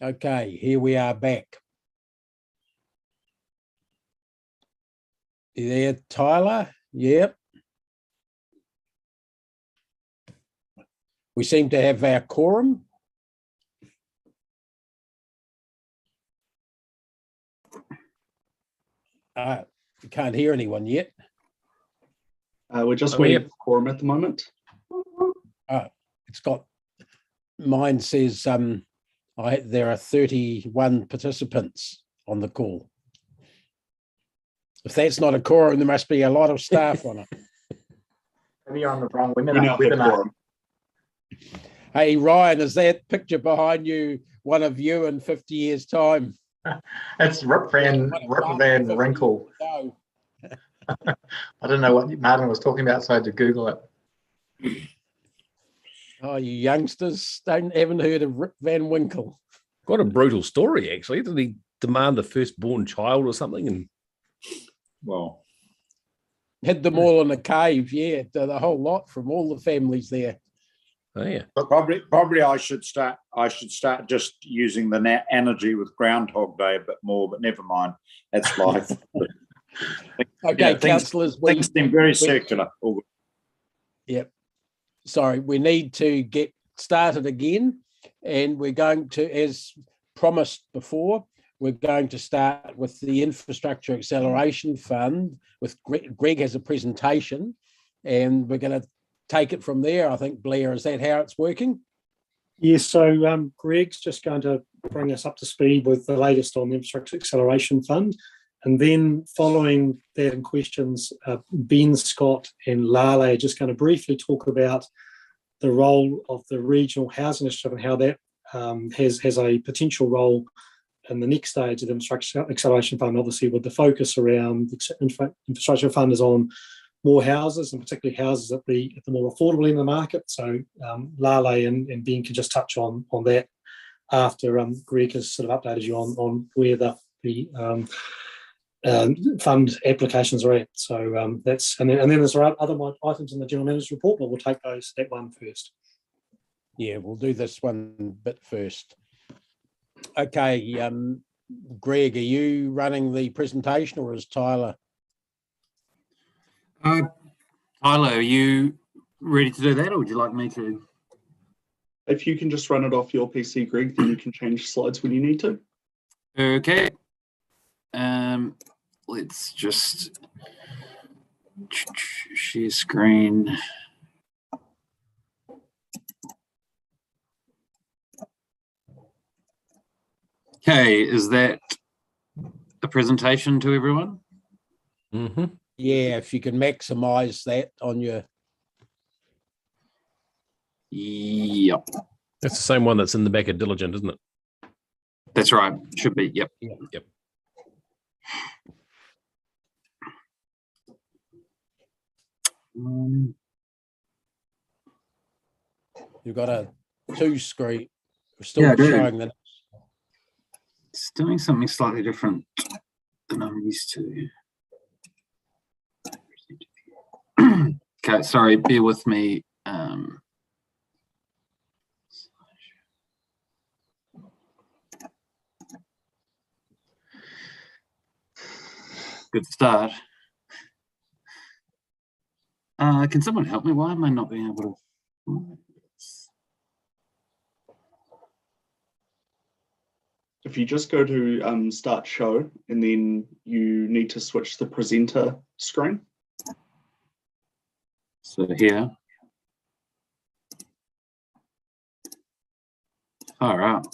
Okay, here we are back. You there, Tyler? Yep. We seem to have our quorum. We can't hear anyone yet. We're just waiting for quorum at the moment. It's got, mine says there are 31 participants on the call. If that's not a quorum, there must be a lot of staff on it. Maybe you're on the wrong webinar. Hey, Ryan, is that picture behind you one of you in 50 years' time? It's Rip Van Winkle. No. I don't know what Martin was talking about, so I had to Google it. Oh, you youngsters haven't heard of Rip Van Winkle. Quite a brutal story, actually. Did he demand the firstborn child or something? And well, hid them all in a cave. Yeah, the whole lot from all the families there. Oh yeah. But probably I should start just using the analogy with Groundhog Day a bit more. But never mind, that's life. Okay, councillors. Things seem very circular. Yep. Sorry, we need to get started again, and we're going to, as promised before, we're going to start with the Infrastructure Acceleration Fund. With Greg has a presentation, and we're going to take it from there. I think, Blair, is that how it's working? Yes, so Greg's just going to bring us up to speed with the latest on the Infrastructure Acceleration Fund. And then following that in questions, Ben, Scott and Lale are just going to briefly talk about the role of the Regional Housing Initiative and how that has a potential role in the next stage of the Infrastructure Acceleration Fund, obviously with the focus around the Infrastructure Fund is on more houses, and particularly houses at the more affordable end of the market. So Lale and Ben can just touch on that after Greg has sort of updated you on where the fund applications are at. So that's and then there's other items in the General Manager's report, but we'll take that one first. Yeah, we'll do this one bit first. Okay, Greg, are you running the presentation or is Tyler? Tyler, are you ready to do that, or would you like me to? If you can just run it off your PC, Greg, then you can change slides when you need to. Okay. Let's just share screen. Okay, is that a presentation to everyone? mm-hmm. Yeah, if you can maximize that on your. Yep. That's the same one that's in the back of Diligent, isn't it? That's right. Should be. Yep. Yep. You've got a two screen. We're still showing that. It's doing something slightly different than I'm used to. Okay, sorry, bear with me. Good start. Can someone help me? Why am I not being able to? If you just go to start show, and then you need to switch the presenter screen. So here. All right.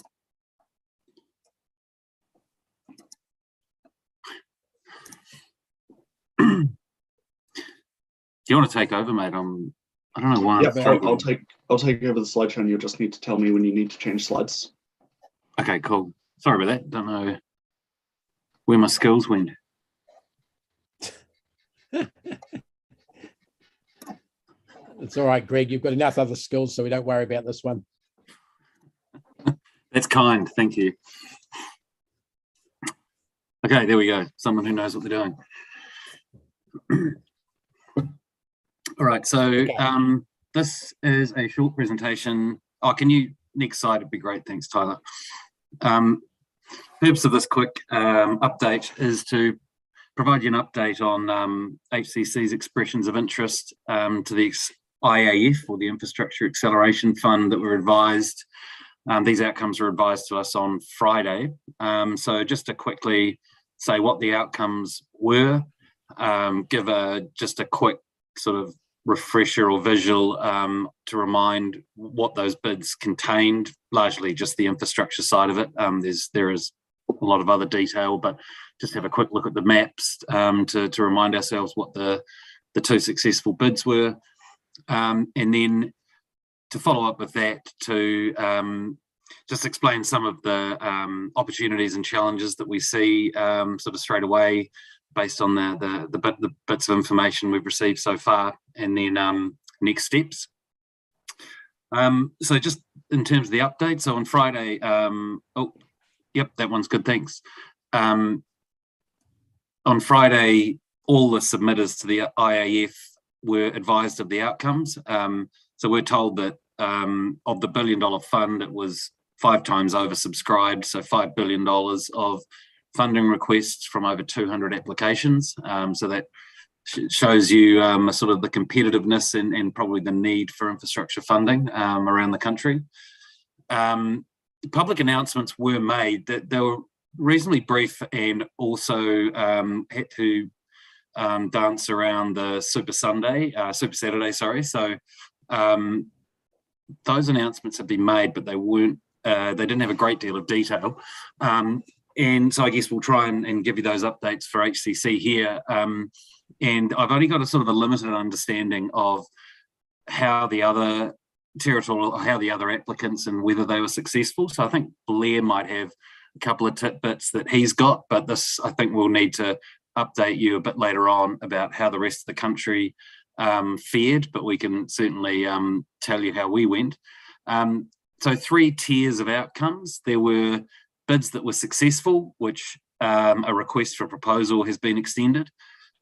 Do you want to take over, mate? I don't know why. Yeah, I'll take over the slideshow, and you'll just need to tell me when you need to change slides. Okay, cool. Sorry about that. Don't know where my skills went. It's all right, Greg. You've got enough other skills, so we don't worry about this one. That's kind. Thank you. Okay, there we go. Someone who knows what they're doing. All right, so okay. This is a short presentation. Oh, can you, next slide would be great. Thanks, Tyler. Purpose of this quick update is to provide you an update on HCC's expressions of interest to the IAF, or the Infrastructure Acceleration Fund, that were advised. These outcomes were advised to us on Friday. So just to quickly say what the outcomes were, give just a quick sort of refresher or visual to remind what those bids contained, largely just the infrastructure side of it. There is a lot of other detail, but just have a quick look at the maps to remind ourselves what the two successful bids were. And then to follow up with that, to just explain some of the opportunities and challenges that we see sort of straight away based on the bits of information we've received so far, and then next steps. So just in terms of the update, so on Friday, oh, yep, that one's good, thanks. On Friday, all the submitters to the IAF were advised of the outcomes. So we're told that of the $1 billion fund, it was 5 times oversubscribed, so $5 billion of funding requests from over 200 applications. So that shows you sort of the competitiveness and probably the need for infrastructure funding around the country. Public announcements were made that they were reasonably brief, and also had to dance around the Super Saturday, sorry. So those announcements have been made, but they weren't, they didn't have a great deal of detail. And so I guess we'll try and give you those updates for HCC here. And I've only got a sort of a limited understanding of how the other how the other applicants and whether they were successful. So I think Blair might have a couple of tidbits that he's got, but this, I think we'll need to update you a bit later on about how the rest of the country fared, but we can certainly tell you how we went. So 3 tiers of outcomes. There were bids that were successful, which a request for a proposal has been extended.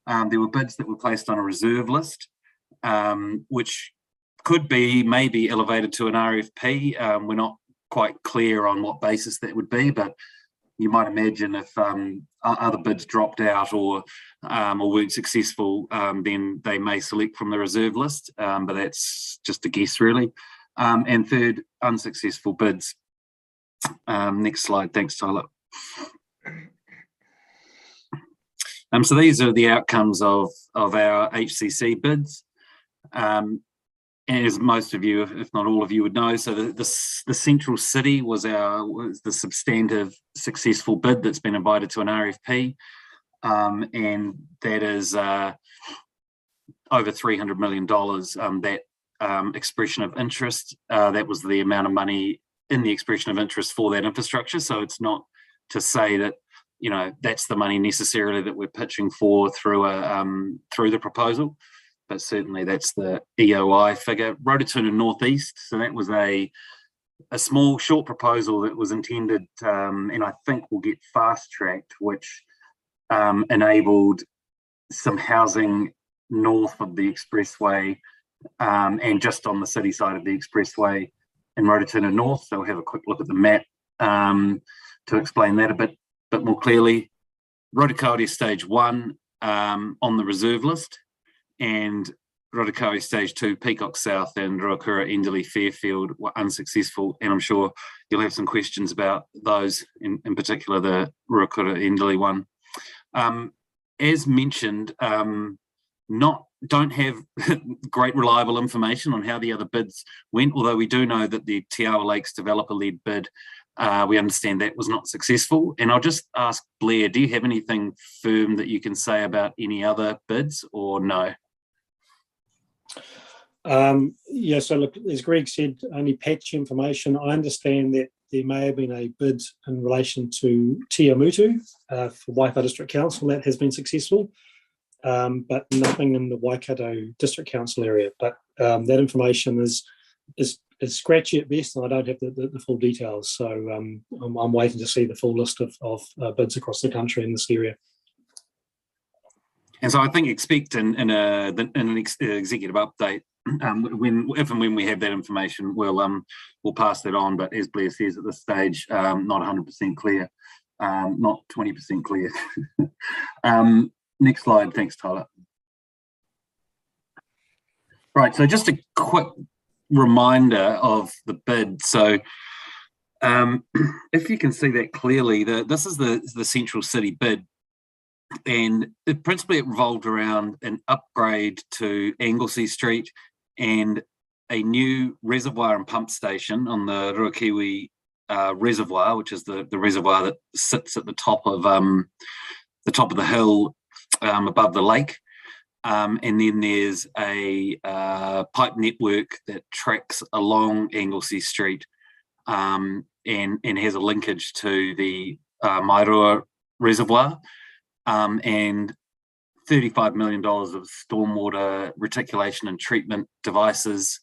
There were bids that were placed on a reserve list, which could be maybe elevated to an RFP. We're not quite clear on what basis that would be, but you might imagine if other bids dropped out or weren't successful, then they may select from the reserve list, but that's just a guess really. And third, unsuccessful bids. Next slide, thanks Tyler. So these are the outcomes of our HCC bids. As most of you, if not all of you, would know, so the central city was the substantive successful bid that's been invited to an RFP, and that is over $300 million. That expression of interest, that was the amount of money in the expression of interest for that infrastructure. So it's not to say that, you know, that's the money necessarily that we're pitching for through the proposal, but certainly that's the EOI figure. Rototuna Northeast, so that was a small short proposal that was intended, and I think will get fast-tracked, which enabled some housing north of the expressway and just on the city side of the expressway in Rototuna North. So we'll have a quick look at the map to explain that a bit more clearly. Rotokauri Stage 1 on the reserve list, and Rotokauri Stage 2, Peacock South and Ruakura Enderley Fairfield were unsuccessful, and I'm sure you'll have some questions about those, in particular the Ruakura Enderley one. As mentioned, don't have great reliable information on how the other bids went, although we do know that the Te Awa Lakes developer-led bid, we understand that was not successful. And I'll just ask Blair, do you have anything firm that you can say about any other bids, or no? Yeah, so look, as Greg said, only patch information. I understand that there may have been a bid in relation to Te Amutu for Waipā District Council that has been successful, but nothing in the Waikato District Council area. But that information is scratchy at best, and I don't have the full details. So I'm waiting to see the full list of bids across the country in this area. And so I think expect in an executive update if and when we have that information, we'll pass that on. But as Blair says, at this stage, not 100% clear, not 20% clear. Next slide. Thanks, Tyler. Right, so just a quick reminder of the bid. So if you can see that clearly, this is the Central City bid, and principally it revolved around an upgrade to Anglesey Street and a new reservoir and pump station on the Ruakiwi Reservoir, which is the reservoir that sits at the top of the hill above the lake. And then there's a pipe network that tracks along Anglesey Street and has a linkage to the Mairua Reservoir, and $35 million of stormwater reticulation and treatment devices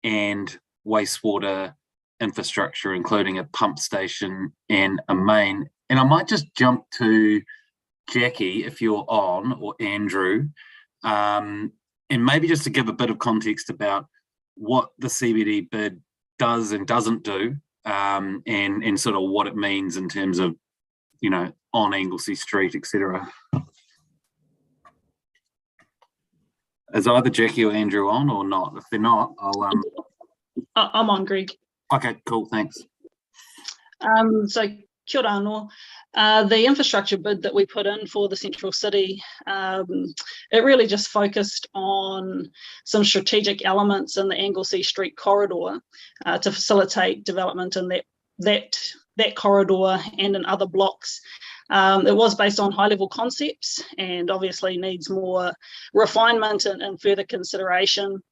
and wastewater infrastructure, including a pump station and a main. And I might just jump to Jackie, if you're on, or Andrew, and maybe just to give a bit of context about what the CBD bid does and doesn't do, and sort of what it means in terms of, on Anglesey Street, etc. Is either Jackie or Andrew on or not? If they're not, I'll I'm on, Greg. Okay, cool, thanks. So kia ora anō. The infrastructure bid that we put in for the Central City, it really just focused on some strategic elements in the Anglesey Street corridor to facilitate development in that corridor and in other blocks. It was based on high-level concepts and obviously needs more refinement and further consideration.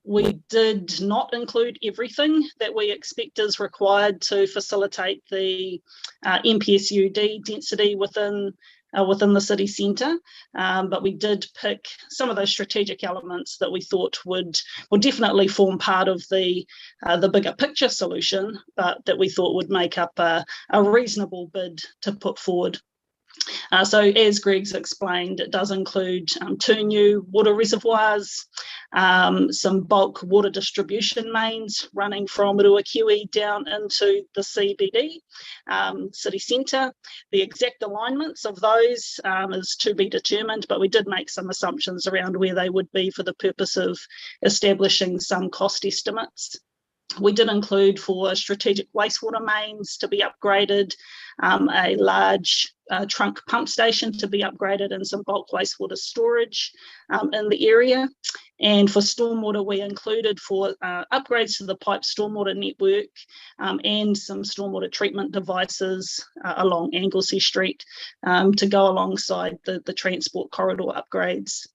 We did not include everything that we expect is required to facilitate the MPSUD density within the city centre, but we did pick some of those strategic elements that we thought would definitely form part of the bigger picture solution, but that we thought would make up a reasonable bid to put forward. So as Greg's explained, it does include 2 new water reservoirs, some bulk water distribution mains running from Ruakiwi down into the CBD, city centre. The exact alignments of those is to be determined, but we did make some assumptions around where they would be for the purpose of establishing some cost estimates. We did include for strategic wastewater mains to be upgraded, a large trunk pump station to be upgraded, and some bulk wastewater storage in the area. And for stormwater, we included for upgrades to the pipe stormwater network and some stormwater treatment devices along Anglesey Street to go alongside the transport corridor upgrades.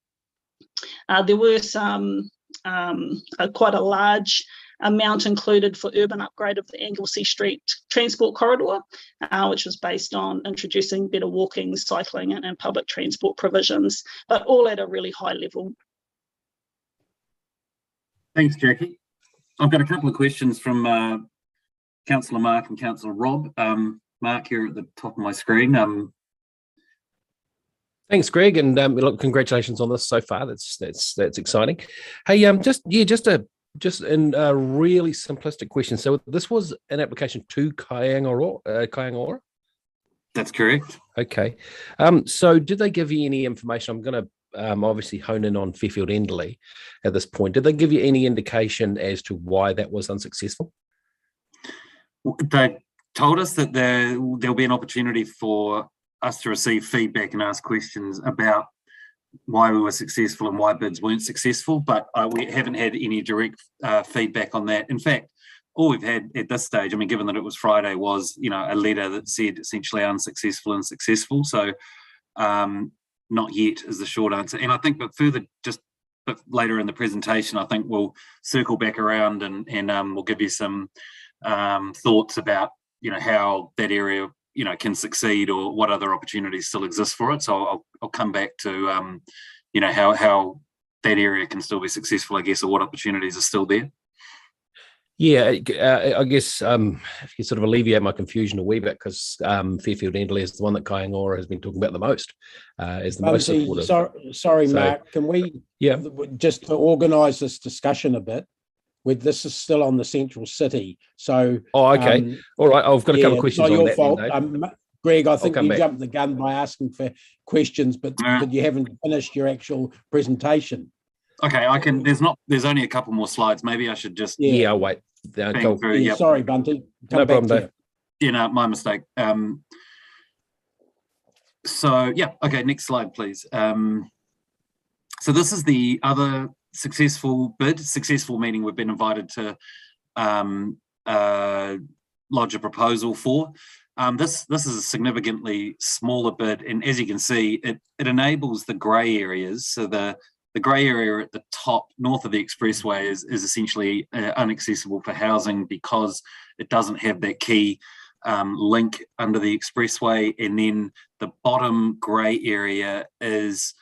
There were some quite a large amount included for urban upgrade of the Anglesey Street transport corridor, which was based on introducing better walking, cycling and public transport provisions, but all at a really high level. Thanks, Jackie. I've got a couple of questions from Councillor Mark and Councillor Rob. Mark, you're at the top of my screen. Thanks, Greg, and look, congratulations on this so far. That's exciting. Hey, just in a really simplistic question. So this was an application to Kaiangaroa? That's correct. Okay. So did they give you any information? I'm going to obviously hone in on Fairfield Enderley at this point. Did they give you any indication as to why that was unsuccessful? They told us that there'll be an opportunity for us to receive feedback and ask questions about why we were successful and why bids weren't successful, but we haven't had any direct feedback on that. In fact, all we've had at this stage, I mean, given that it was Friday, was a letter that said essentially unsuccessful and successful. So not yet is the short answer. And I think, but later in the presentation, I think we'll circle back around and we'll give you some thoughts about how that area can succeed or what other opportunities still exist for it. So I'll come back to how that area can still be successful, I guess, or what opportunities are still there. Yeah, I guess if you sort of alleviate my confusion a wee bit, because Fairfield Endley is the one that Kaingora has been talking about the most, is the most supportive. Sorry, So, Mark, can we Yeah. just to organise this discussion a bit? With this is still on the central city, so Oh, okay. All right. I've got a couple of questions it's not on your that. fault. Then, Dave. Greg, I think come you back. jumped the gun by asking for questions, but you haven't finished your actual presentation. Okay, I can. There's only a couple more slides. Maybe I should just. Yeah, I'll wait. Go. Through, Yeah, sorry, Bunty. No problem, Dave. You know, my mistake. So yeah, okay. Next slide, please. So this is the other successful bid. Successful meaning we've been invited to lodge a proposal for. This is a significantly smaller bid, and as you can see, it enables the grey areas. So the grey area at the top, north of the expressway, is essentially inaccessible for housing because it doesn't have that key link under the expressway, and then the bottom grey area is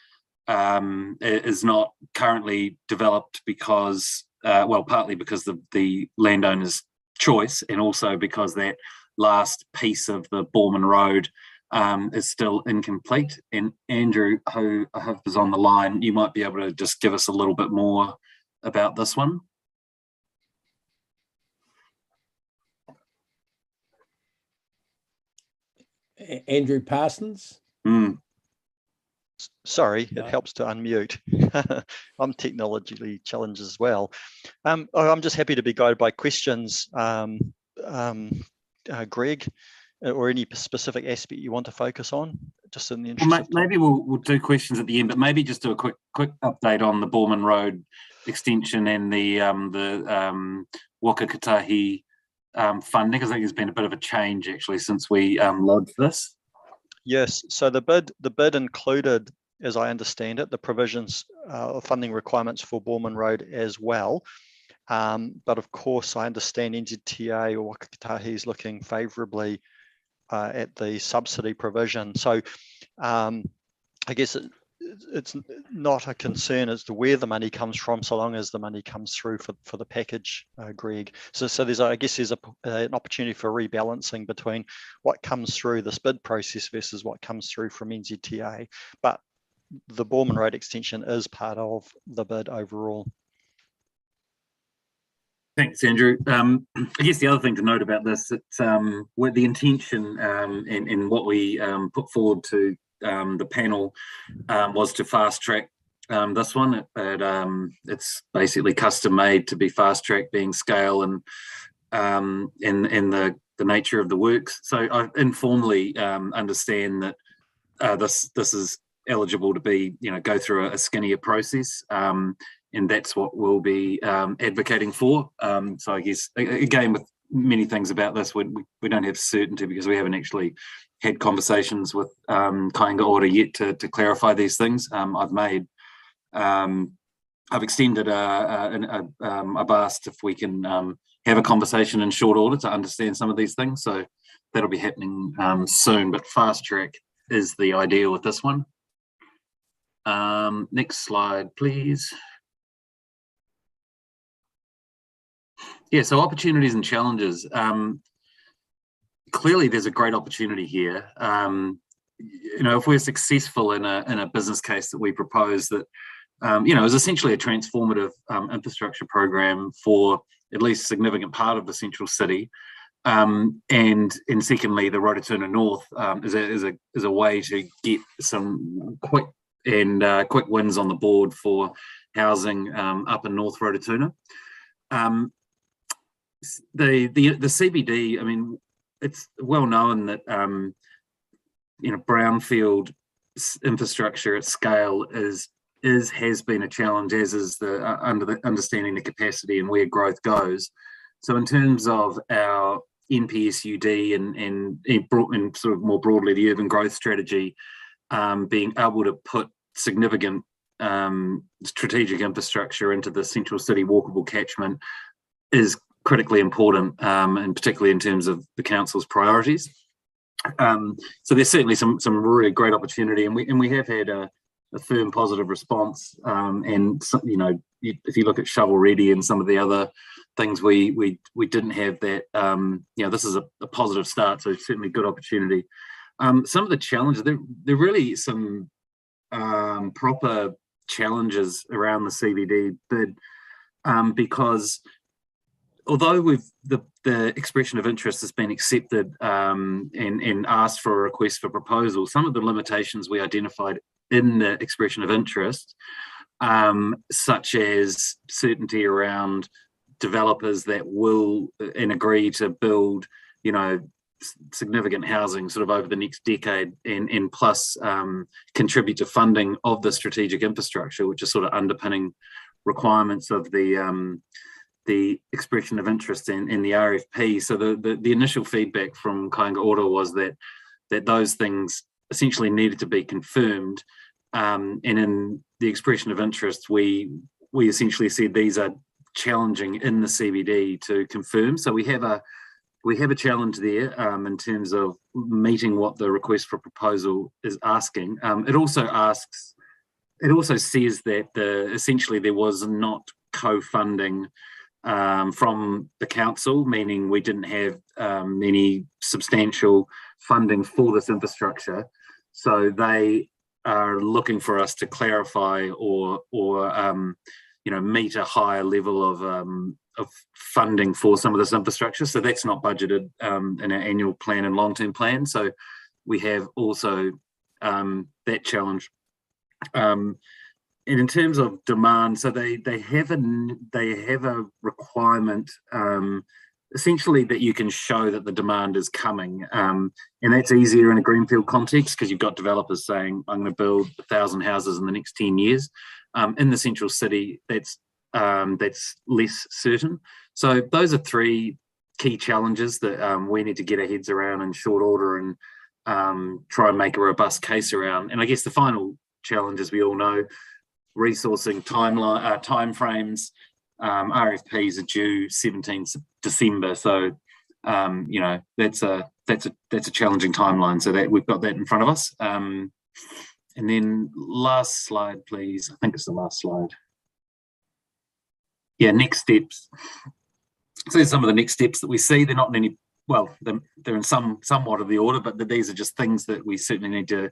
not currently developed because, partly because the landowner's choice, and also because that last piece of the Borman Road is still incomplete. And Andrew, who I hope is on the line, you might be able to just give us a little bit more about this one. Andrew Parsons. Sorry, it helps to unmute. I'm technologically challenged as well. I'm just happy to be guided by questions, Greg, or any specific aspect you want to focus on, just in the interest of time. Maybe we'll do questions at the end, but maybe just do a quick update on the Borman Road extension and the Wakakatahi funding, because I think there's been a bit of a change actually since we lodged this. Yes, so the bid included, as I understand it, the provisions of funding requirements for Borman Road as well. But of course, I understand NZTA or Wakakatahi is looking favourably at the subsidy provision. So I guess it's not a concern as to where the money comes from, so long as the money comes through for the package, Greg. So there's, I guess, there's an opportunity for rebalancing between what comes through this bid process versus what comes through from NZTA. But the Borman Road extension is part of the bid overall. Thanks, Andrew. I guess the other thing to note about this, it's with the intention and what we put forward to the panel was to fast track this one. It's basically custom made to be fast track, being scale and the nature of the works. So I informally understand that this is eligible to be, go through a skinnier process. And that's what we'll be advocating for. So I guess, again, with many things about this, we don't have certainty because we haven't actually had conversations with Kainga Ora yet to clarify these things. I've extended I've asked if we can have a conversation in short order to understand some of these things. So that'll be happening soon, but fast track is the idea with this one. Next slide, please. Yeah, so opportunities and challenges. Clearly, there's a great opportunity here. If we're successful in a business case that we propose that, is essentially a transformative infrastructure program for at least a significant part of the central city, and secondly, the Rototuna North is a way to get some quick wins on the board for housing up in North Rototuna. The CBD, I mean, it's well known that brownfield infrastructure at scale has been a challenge, as is the understanding the capacity and where growth goes. So in terms of our NPSUD and sort of more broadly the urban growth strategy, being able to put significant strategic infrastructure into the central city walkable catchment is critically important, and particularly in terms of the council's priorities. So there's certainly some really great opportunity, and we have had a firm positive response. And if you look at shovel ready and some of the other things we didn't have that. This is a positive start, so certainly good opportunity. Some of the challenges, there really some proper challenges around the CBD bid, because although the expression of interest has been accepted and asked for a request for proposal, some of the limitations we identified in the expression of interest, such as certainty around developers that will and agree to build, significant housing sort of over the next decade and plus contribute to funding of the strategic infrastructure, which is sort of underpinning requirements of the expression of interest in the RFP. So the initial feedback from Kāinga Ora was that those things essentially needed to be confirmed, and in the expression of interest, we essentially said these are challenging in the CBD to confirm. So we have a challenge there in terms of meeting what the request for proposal is asking. It also says that essentially there was not co-funding from the council, meaning we didn't have any substantial funding for this infrastructure. So they are looking for us to clarify or meet a higher level of funding for some of this infrastructure. So that's not budgeted in our annual plan and long-term plan. So we have also that challenge. And in terms of demand, so they have a requirement essentially that you can show that the demand is coming, and that's easier in a greenfield context because you've got developers saying, I'm going to build 1,000 houses in the next 10 years. In the central city, that's less certain. So those are three key challenges that we need to get our heads around in short order and try and make a robust case around. And I guess the final challenge, as we all know, resourcing timeframes. RFPs are due 17th December, so that's a challenging timeline. So that we've got that in front of us. And then last slide, please. I think it's the last slide. Yeah, next steps. So there's some of the next steps that we see. They're not in any, well, they're in somewhat of the order, but these are just things that we certainly need to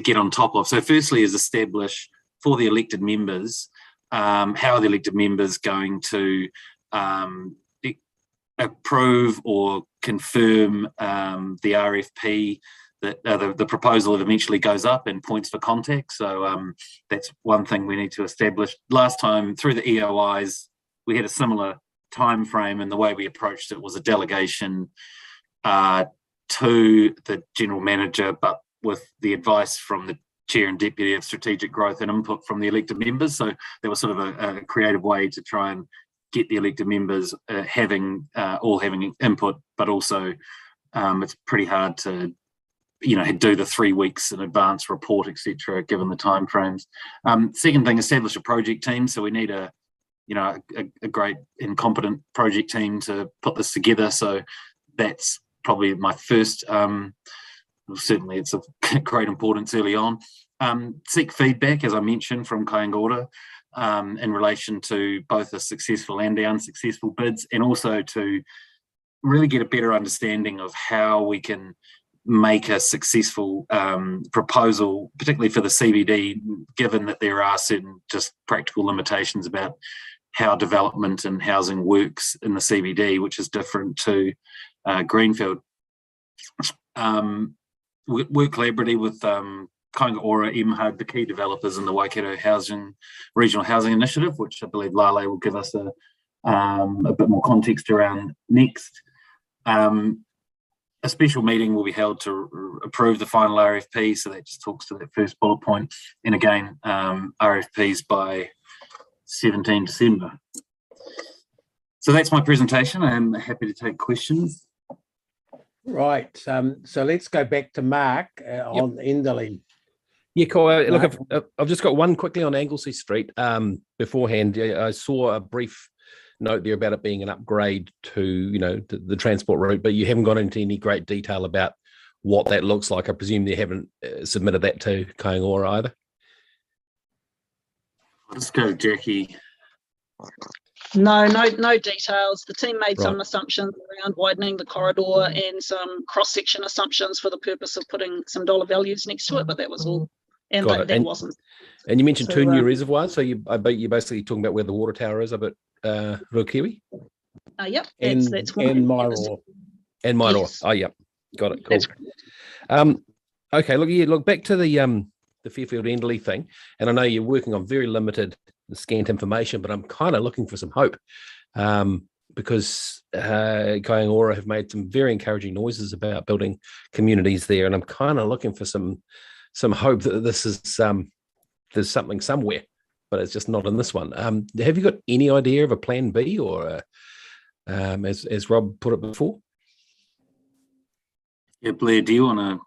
get on top of. So firstly is establish for the elected members, how are the elected members going to approve or confirm the RFP, that the proposal that eventually goes up and points for contact. So that's one thing we need to establish. Last time through the EOIs, we had a similar time frame, and the way we approached it was a delegation to the general manager, but with the advice from the chair and deputy of strategic growth and input from the elected members. So there was sort of a creative way to try and get the elected members all having input, but also it's pretty hard to do the 3 weeks in advance report, etc., given the timeframes. Second thing, establish a project team. So we need a great and competent project team to put this together. So that's probably my first. Certainly, it's of great importance early on. Seek feedback, as I mentioned, from Kāinga Ora in relation to both the successful and the unsuccessful bids, and also to really get a better understanding of how we can make a successful proposal, particularly for the CBD, given that there are certain just practical limitations about how development and housing works in the CBD, which is different to Greenfield. Work collaboratively with Kāinga Ora, MHUD, the key developers in the Waikato Regional Housing Initiative, which I believe Lale will give us a bit more context around next. A special meeting will be held to approve the final RFP, so that just talks to that first bullet point. And again, RFPs by 17 December. So that's my presentation. I'm happy to take questions. Right. So let's go back to Mark on Enderley. Yeah, cool. Look, I've just got one quickly on Anglesey Street. Beforehand, I saw a brief note there about it being an upgrade to, the transport route, but you haven't gone into any great detail about what that looks like. I presume they haven't submitted that to Kāinga Ora either. Let's go, Jackie. No details. The team made some Right. assumptions around widening the corridor and some cross-section assumptions for the purpose of putting some dollar values next to it, but that was all. And Got it. that wasn't. And you mentioned So, two new reservoirs, so I bet you're basically talking about where the water tower is up at Rukiwi Yep, And that's one. Mairoa. and Mairoa. Yes. Oh, yeah, got it. Cool. That's Okay, look back to the Fairfield Endley thing, and I know you're working on very limited, scant information, but I'm kind of looking for some hope, because Kaingora have made some very encouraging noises about building communities there, and I'm kind of looking for some hope that this is there's something somewhere, but it's just not in this one. Have you got any idea of a plan B, or as Rob put it before? Yeah, Blair, do you want to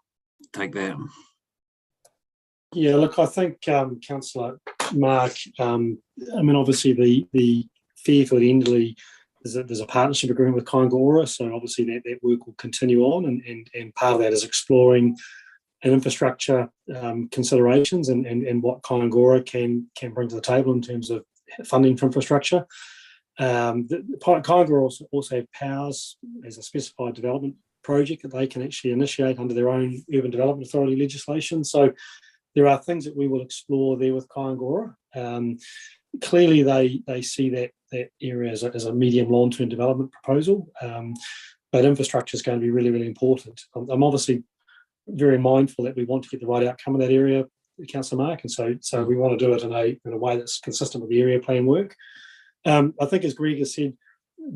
take that? Yeah, look, I think Councillor Mark, obviously the Fairfield Endley, there's a partnership agreement with Kaingora, so obviously that work will continue on, and part of that is exploring an infrastructure considerations and what Kaingora can bring to the table in terms of funding for infrastructure. Kaingora also have powers as a specified development project that they can actually initiate under their own Urban Development Authority legislation. So there are things that we will explore there with Kaingora. Clearly, they see that area as a medium long-term development proposal, but infrastructure is going to be really, really important. I'm obviously very mindful that we want to get the right outcome in that area, Councillor Mark, and so we want to do it in a way that's consistent with the area plan work. I think, as Greg has said,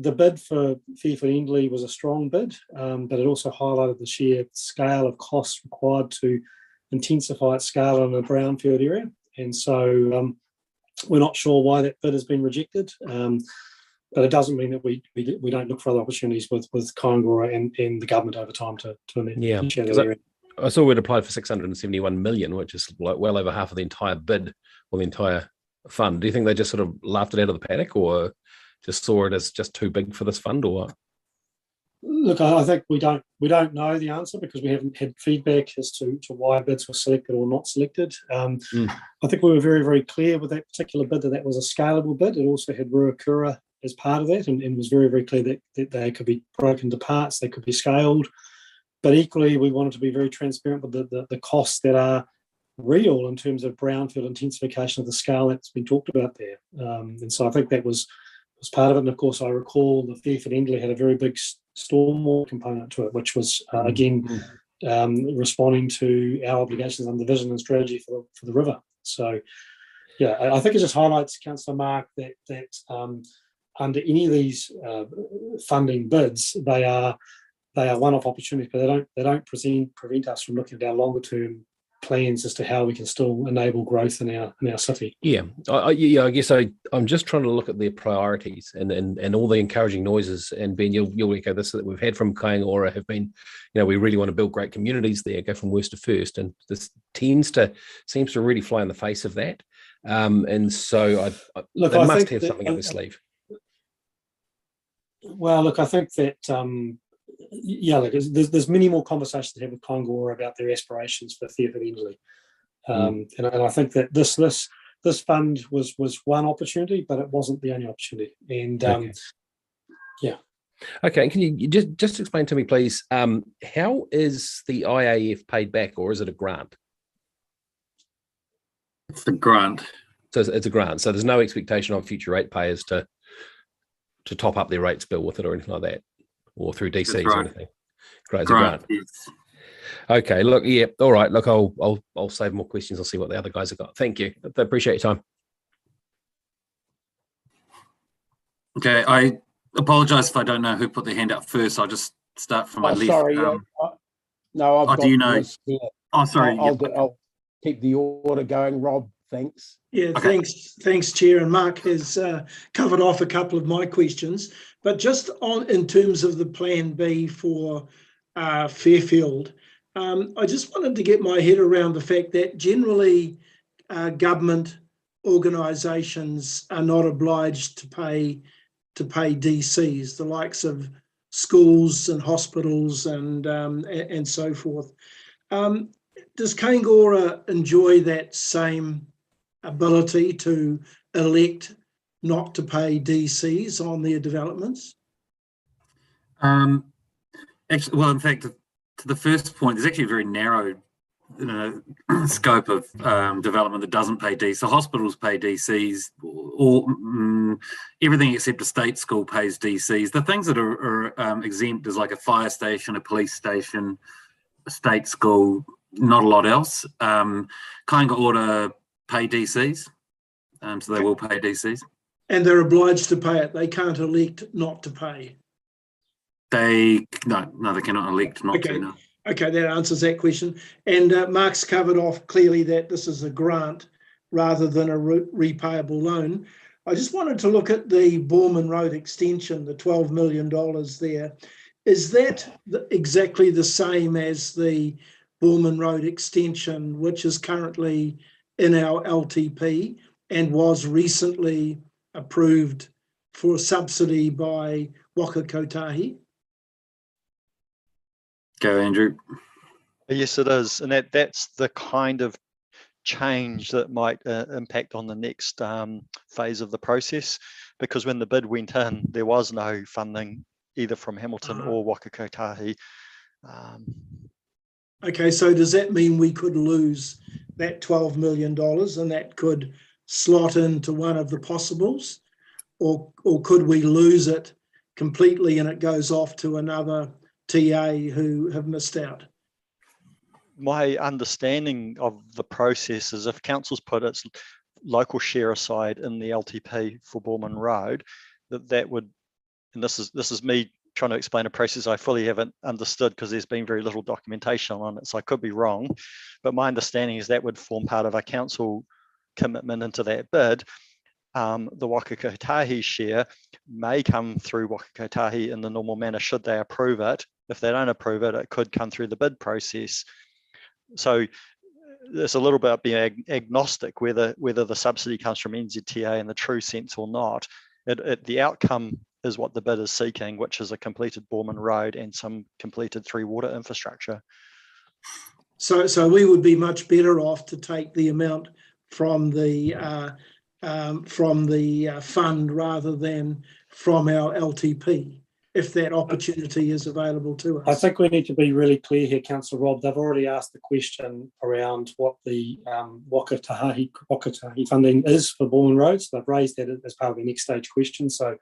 the bid for Fairfield Endley was a strong bid, but it also highlighted the sheer scale of costs required to intensify its scale in a brownfield area. And so we're not sure why that bid has been rejected, but it doesn't mean that we don't look for other opportunities with Kaingora and the government over time to initiate that area. I saw we'd applied for 671 million, which is like well over half of the entire bid or the entire fund. Do you think they just sort of laughed it out of the paddock, or just saw it as just too big for this fund, or what? Look, I think we don't know the answer because we haven't had feedback as to why bids were selected or not selected. I think we were very, very clear with that particular bid that was a scalable bid. It also had Ruakura as part of that, and was very, very clear that they could be broken to parts, they could be scaled. But equally, we wanted to be very transparent with the costs that are real in terms of brownfield intensification of the scale that's been talked about there. And so I think that was part of it. And of course, I recall the Fairfield Endley had a very big stormwater component to it, which was again responding to our obligations under the vision and strategy for the river. So yeah, I think it just highlights, Councillor Mark, that under any of these funding bids, they are one-off opportunities, but they don't prevent us from looking at our longer term plans as to how we can still enable growth in our city. Yeah, I guess I'm just trying to look at their priorities and all the encouraging noises. And Ben, you'll echo this, that we've had from Kaingora have been, we really want to build great communities there, go from worst to first, and this seems to really fly in the face of that. And so they must have something up their sleeve. Well, look, I think that. There's many more conversations to have with Kaingora about their aspirations for Fairfield Endley, and I think that this fund was one opportunity, but it wasn't the only opportunity. And Okay, can you just explain to me, please, how is the IAF paid back, or is it a grant? It's a grant. So it's a grant. So there's no expectation of future ratepayers to top up their rates bill with it or anything like that, or through DCs or anything. Great, it's a grant. Yes. Okay, look, yeah, all right. Look, I'll save more questions. I'll see what the other guys have got. Thank you. I appreciate your time. Okay, I apologise if I don't know who put their hand up first. I'll just start from my left. Sorry, no, I've got do you know? here. Oh, sorry. I'll keep the order going, Rob. Thanks. Yeah, Okay. Thanks, Chair. And Mark has covered off a couple of my questions. But just in terms of the Plan B for Fairfield, I just wanted to get my head around the fact that generally government organisations are not obliged to pay DCs, the likes of schools and hospitals and so forth. Does Kaingora enjoy that same ability to elect not to pay DCs on their developments? Actually, well, in fact, to the first point, there's actually a very narrow scope of development that doesn't pay DC. So hospitals pay DCs, or everything except a state school pays DCs. The things that are exempt is like a fire station, a police station, a state school, not a lot else. Kāinga Ora pay DCs, so they will pay DCs. And they're obliged to pay it. They can't elect not to pay. They cannot elect not to. No. Okay, that answers that question. And Mark's covered off clearly that this is a grant rather than a repayable loan. I just wanted to look at the Borman Road extension, the $12 million there. Is that exactly the same as the Borman Road extension, which is currently in our LTP and was recently approved for subsidy by Waka Kotahi? Go, Andrew. Yes, it is, and that's the kind of change that might impact on the next phase of the process, because when the bid went in, there was no funding either from Hamilton or Waka Kotahi. Okay, so does that mean we could lose that $12 million and that could slot into one of the possibles, or could we lose it completely and it goes off to another TA who have missed out? My understanding of the process is if council's put its local share aside in the LTP for Borman Road, that would, and this is me trying to explain a process I fully haven't understood because there's been very little documentation on it, so I could be wrong, but my understanding is that would form part of a council commitment into that bid. The Waka Kotahi share may come through Waka Kotahi in the normal manner should they approve it. If they don't approve it, it could come through the bid process. So it's a little bit about being agnostic whether the subsidy comes from NZTA in the true sense or not. The outcome is what the bid is seeking, which is a completed Borman Road and some completed 3 water infrastructure. So we would be much better off to take the amount from the fund rather than from our LTP, if that opportunity is available to us. I think we need to be really clear here, Councillor Rob. They've already asked the question around what the Waka Kotahi funding is for Borman Road. So they've raised that as part of the next stage question. So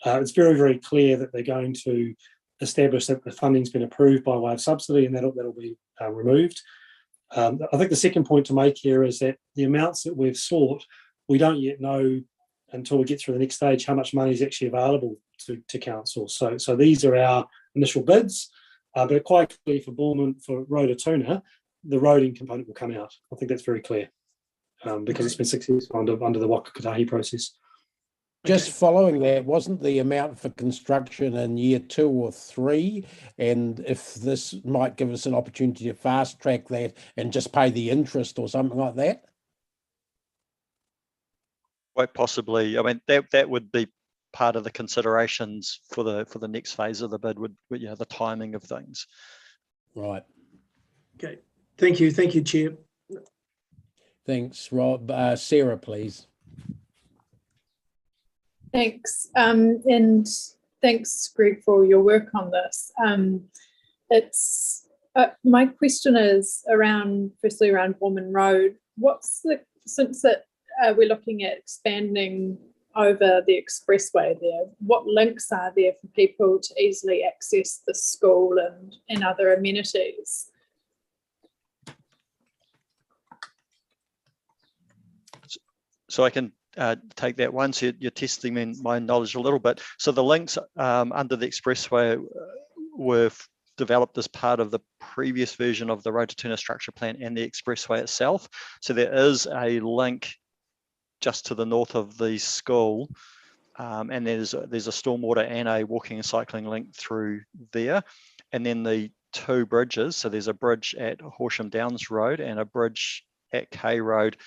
it's very, very clear that they're going to establish that the funding's been approved by way of subsidy, and that'll be removed. I think the second point to make here is that the amounts that we've sought, we don't yet know until we get through the next stage how much money is actually available to council. So these are our initial bids, but quite clear for Borman, for Rotorua, the roading component will come out. I think that's very clear because it's been successful under the Waka Kotahi process. Just following that, wasn't the amount for construction in year 2 or 3? And if this might give us an opportunity to fast track that and just pay the interest or something like that? Quite possibly. I mean, that would be part of the considerations for the next phase of the bid, would the timing of things. Right. Okay. Thank you, Chair. Thanks, Rob. Sarah, please. Thanks, and thanks, Greg, for your work on this. It's my question is firstly around Borman Road. Since we're looking at expanding over the expressway there, what links are there for people to easily access the school and other amenities? So I can take that one. So you're testing my knowledge a little bit. So the links under the expressway were developed as part of the previous version of the Rotorua structure plan and the expressway itself. So there is a link just to the north of the school, and there's a stormwater and a walking and cycling link through there. And then the 2 bridges, so there's a bridge at Horsham Downs Road and a bridge at K Road,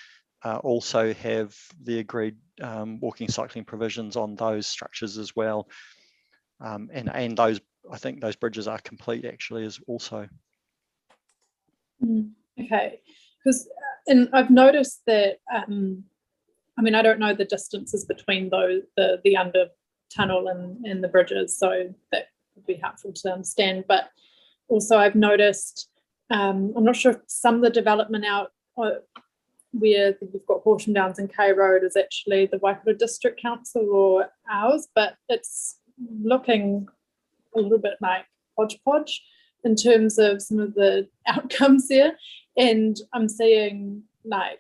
also have the agreed walking cycling provisions on those structures as well. And those, I think those bridges are complete actually as also. Okay, because and I've noticed that I mean, I don't know the distances between the under tunnel and the bridges, so that would be helpful to understand. But also I've noticed, I'm not sure if some of the development out where you've got Horsham Downs and K Road is actually the Waikato District Council or ours, but it's looking a little bit like hodgepodge in terms of some of the outcomes there. And I'm seeing like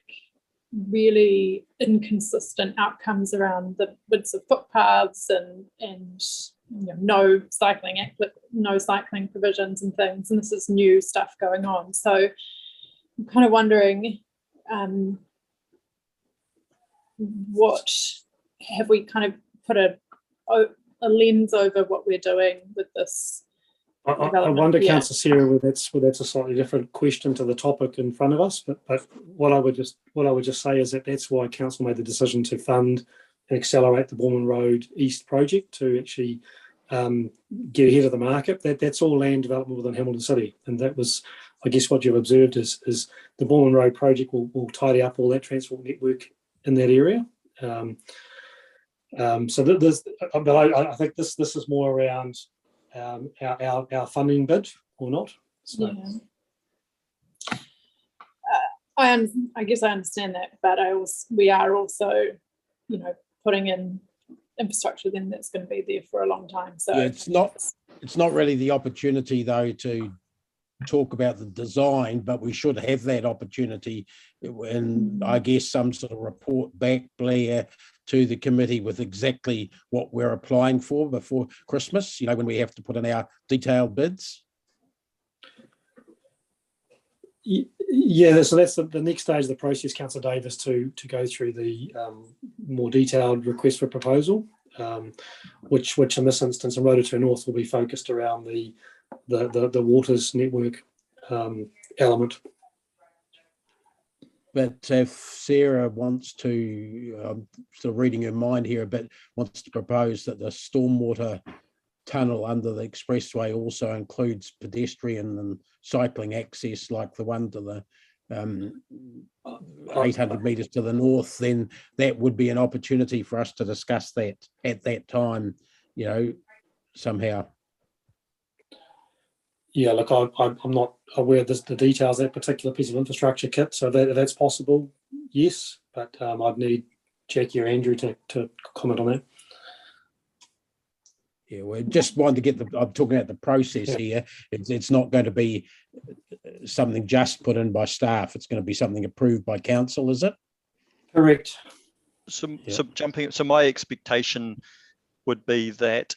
really inconsistent outcomes around the widths of footpaths and no cycling provisions and things. And this is new stuff going on. So I'm kind of wondering, what have we kind of put a lens over what we're doing with this? I wonder, Councillor Sarah, whether that's a slightly different question to the topic in front of us. But what I would just say is that's why Council made the decision to fund and accelerate the Borman Road East project to actually get ahead of the market. That's all land development within Hamilton City, and that was, I guess, what you've observed is the Borman Road project will tidy up all that transport network in that area. But I think this is more around our funding bid or not. So. Yeah. I guess I understand that, but we are also, putting in infrastructure then that's going to be there for a long time. So yeah, it's not really the opportunity though to talk about the design, but we should have that opportunity, and I guess some sort of report back, Blair, to the committee with exactly what we're applying for before Christmas, when we have to put in our detailed bids. Yeah, so that's the next stage of the process, Councillor Davis, to go through the more detailed request for proposal, which in this instance in Road to North will be focused around the waters network element. But if Sarah wants to, still reading her mind here a bit, wants to propose that the stormwater tunnel under the expressway also includes pedestrian and cycling access like the one to the 800 metres to the north, then that would be an opportunity for us to discuss that at that time, somehow. Yeah, look, I'm not aware of the details of that particular piece of infrastructure kit, so that's possible, yes, but I'd need Jackie or Andrew to comment on that. Yeah, we just wanted to get I'm talking about the process here. It's not going to be something just put in by staff. It's going to be something approved by council, is it? Correct. So my expectation would be that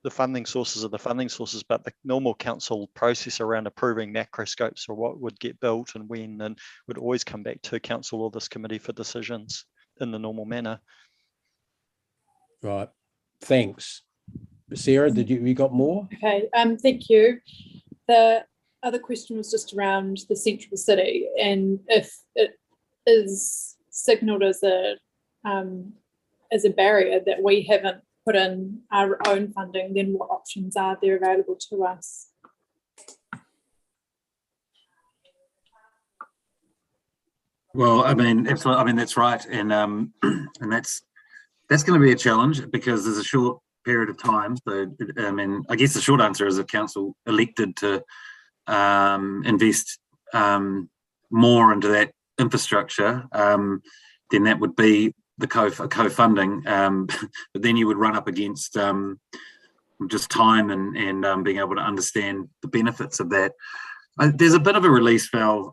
the funding sources are the funding sources, but the normal council process around approving macro scopes or what would get built and when, and would always come back to council or this committee for decisions in the normal manner. Right. Thanks. Sarah, you got more? Okay, thank you. The other question was just around the central city, and if it is signalled as a barrier that we haven't put in our own funding, then what options are there available to us? Well, I mean, absolutely. I mean, that's right, and that's going to be a challenge because there's a short period of time. So, I mean, I guess the short answer is if council elected to invest more into that infrastructure, then that would be the co-funding, but then you would run up against just time and being able to understand the benefits of that. There's a bit of a release valve.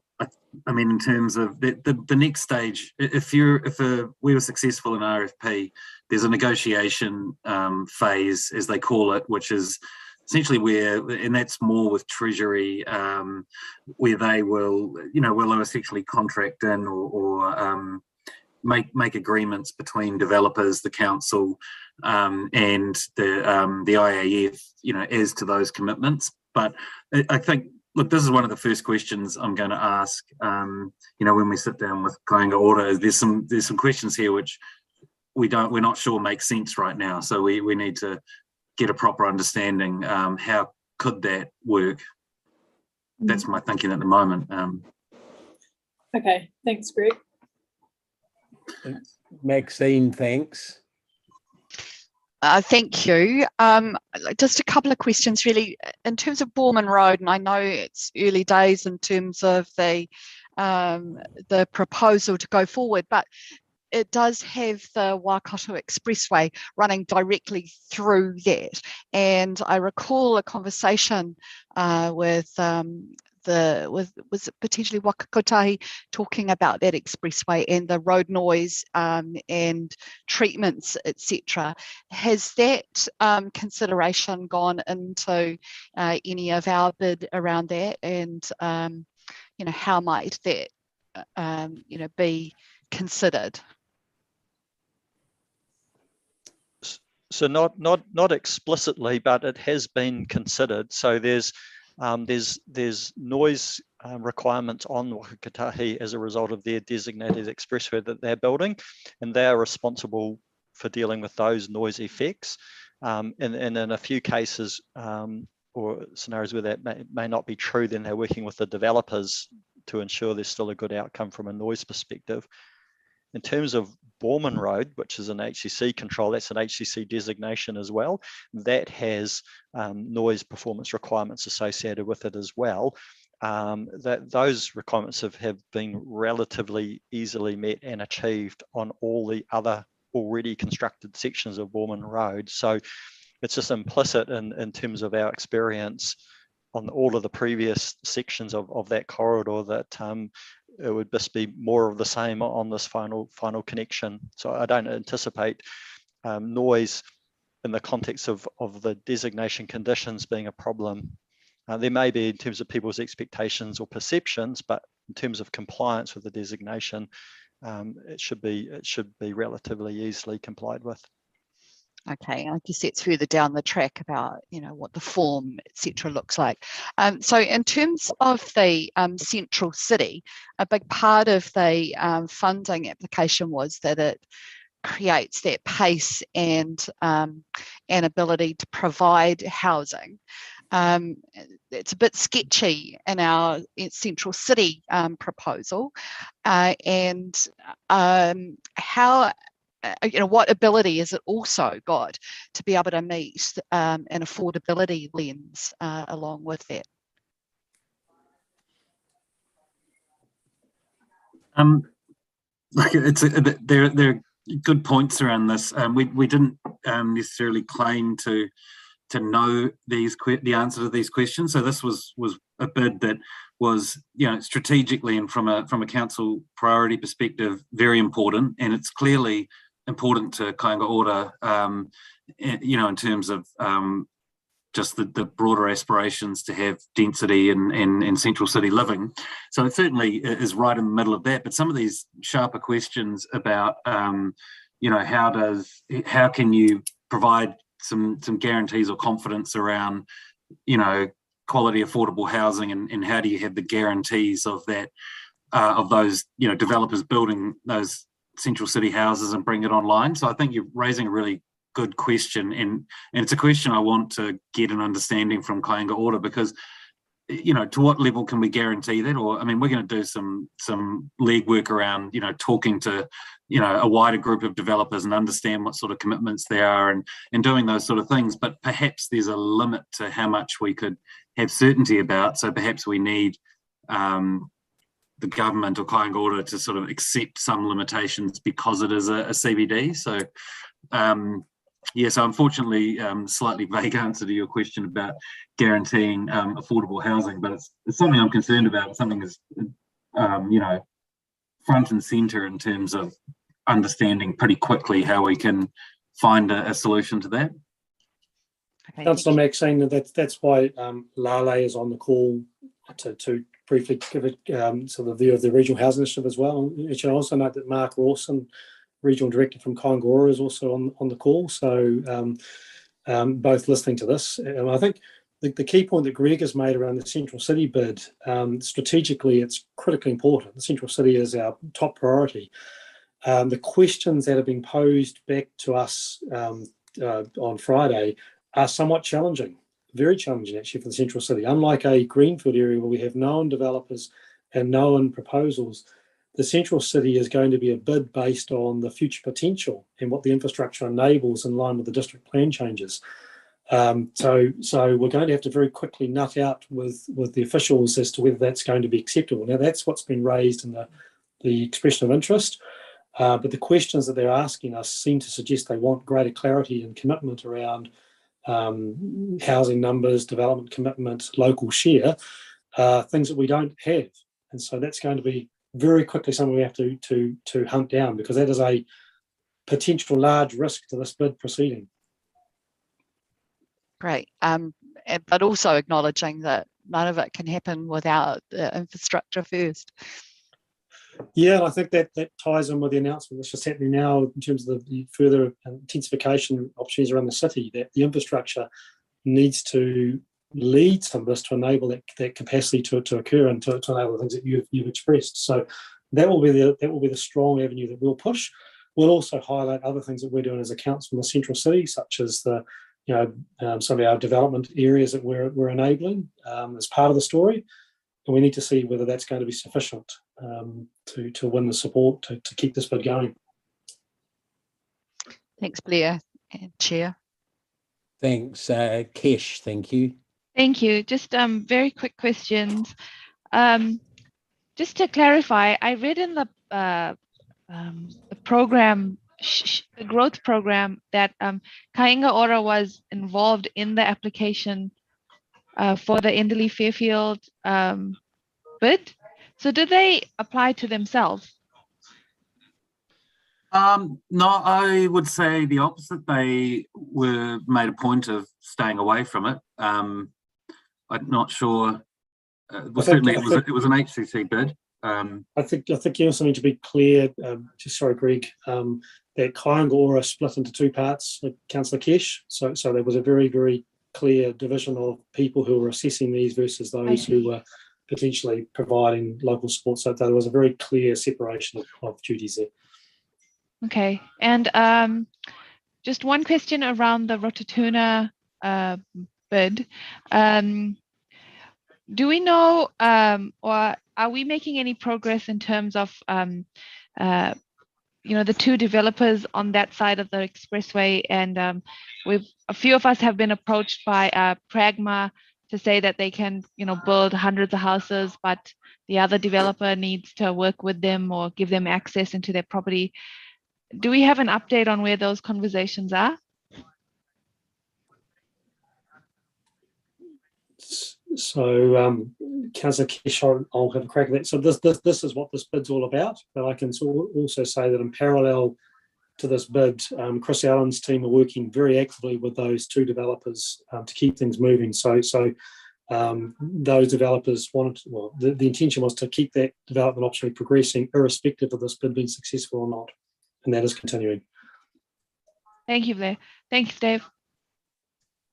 I mean, in terms of the next stage, if we were successful in RFP, there's a negotiation phase, as they call it, which is essentially and that's more with Treasury, where they will, will essentially contract in or make agreements between developers, the council, and the IAF, as to those commitments. But I think, look, this is one of the first questions I'm going to ask. When we sit down with Kāinga Ora, there's some questions here which we're not sure make sense right now. So we need to get a proper understanding. How could that work? That's my thinking at the moment. Okay, thanks, Greg. Maxine, thanks. Thank you. Just a couple of questions really. In terms of Borman Road, and I know it's early days in terms of the proposal to go forward, but it does have the Waikato Expressway running directly through that. And I recall a conversation with was it potentially Wakakotahi talking about that expressway and the road noise and treatments, etc. Has that consideration gone into any of our bid around that? And how might that be considered? So not explicitly, but it has been considered. So there's noise requirements on Wakakotahi as a result of their designated expressway that they're building, and they are responsible for dealing with those noise effects. And in a few cases or scenarios where that may not be true, then they're working with the developers to ensure there's still a good outcome from a noise perspective. In terms of Borman Road, which is an HCC control, that's an HCC designation as well. That has noise performance requirements associated with it as well. Those requirements have been relatively easily met and achieved on all the other already constructed sections of Borman Road. So it's just implicit in terms of our experience on all of the previous sections of that corridor that it would just be more of the same on this final connection. So I don't anticipate noise in the context of the designation conditions being a problem. There may be in terms of people's expectations or perceptions, but in terms of compliance with the designation, it should be relatively easily complied with. Okay, I guess that's further down the track about what the form, etc., looks like. So in terms of the central city, a big part of the funding application was that it creates that pace and ability to provide housing. It's a bit sketchy in our central city proposal, and how. What ability has it also got to be able to meet an affordability lens along with that? There are good points around this. We didn't necessarily claim to know the answer to these questions. So this was a bid that was, strategically and from a council priority perspective, very important, and it's clearly important to Kāinga Ora, in terms of just the broader aspirations to have density and central city living. So it certainly is right in the middle of that. But some of these sharper questions about, how can you provide some guarantees or confidence around, quality affordable housing, and how do you have the guarantees of that, of those, developers building those central city houses and bring it online. So I think you're raising a really good question, and it's a question I want to get an understanding from Kāinga Ora, because to what level can we guarantee that? Or we're going to do some legwork around talking to a wider group of developers and understand what sort of commitments there are and doing those sort of things, but perhaps there's a limit to how much we could have certainty about. So perhaps we need the government or Kāinga Ora to sort of accept some limitations because it is a CBD. So, so unfortunately, slightly vague answer to your question about guaranteeing affordable housing, but it's something I'm concerned about. Something that's, front and centre in terms of understanding pretty quickly how we can find a solution to that. Okay. Councillor Maxine, that's why Lale is on the call to briefly give a sort of view of the Regional Housing Initiative as well. It should also note that Mark Rawson, Regional Director from Kāinga Ora, is also on the call. So both listening to this. I think the key point that Greg has made around the Central City bid, strategically, it's critically important. The Central City is our top priority. The questions that have been posed back to us on Friday are somewhat challenging. Very challenging actually for the Central City. Unlike a greenfield area where we have known developers and known proposals, the central city is going to be a bid based on the future potential and what the infrastructure enables in line with the district plan changes. So we're going to have to very quickly nut out with the officials as to whether that's going to be acceptable. Now, that's what's been raised in the expression of interest, but the questions that they're asking us seem to suggest they want greater clarity and commitment around housing numbers, development commitment, local share, things that we don't have. And so that's going to be very quickly something we have to hunt down, because that is a potential large risk to this bid proceeding. Great, but also acknowledging that none of it can happen without the infrastructure first. Yeah, and I think that ties in with the announcement that's just happening now in terms of the further intensification opportunities around the city, that the infrastructure needs to lead some of this to enable that capacity to occur and to enable the things that you've expressed. So that will be the strong avenue that we'll push. We'll also highlight other things that we're doing as a council in the central city, such as some of our development areas that we're enabling as part of the story, and we need to see whether that's going to be sufficient to win the support to keep this bid going. Thanks, Blair and Chair. Thanks, Kesh. Thank you. Thank you. Just very quick questions. Just to clarify, I read in the program, the growth program, that Kāinga Ora was involved in the application for the Enderley Fairfield bid. So did they apply to themselves? No, I would say the opposite. They were made a point of staying away from it. I'm not sure. Well, certainly it was an HCC bid. I think you also need to be clear, sorry, Greg, that Kāinga Ora split into two parts, Councillor Kesh. So there was a very, very clear division of people who were assessing these versus those who were potentially providing local support. So there was a very clear separation of duties there. Okay, and just one question around the Rototuna bid. Do we know, or are we making any progress in terms of, the two developers on that side of the expressway? And a few of us have been approached by Pragma to say that they can, build hundreds of houses, but the other developer needs to work with them or give them access into their property. Do we have an update on where those conversations are? So, Councillor Kesh, I'll have a crack at that. So this is what this bid's all about. But I can also say that in parallel to this bid, Chris Allen's team are working very actively with those two developers to keep things moving. So those developers the intention was to keep that development option progressing, irrespective of this bid being successful or not, and that is continuing. Thank you, Blair. Thanks, Dave.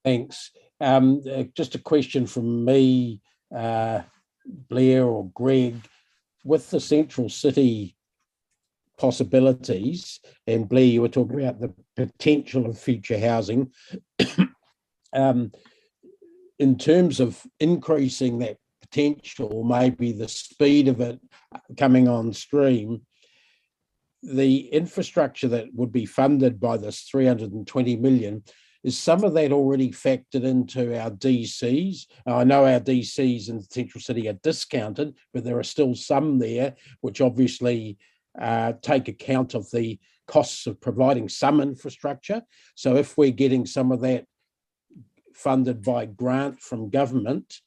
Thanks. Just a question from me, Blair or Greg, with the central city possibilities, and Blair, you were talking about the potential of future housing. In terms of increasing that potential, maybe the speed of it coming on stream, the infrastructure that would be funded by this 320 million, is some of that already factored into our DCs? I know our DCs in the central city are discounted, but there are still some there which obviously take account of the costs of providing some infrastructure. So if we're getting some of that funded by grant from government,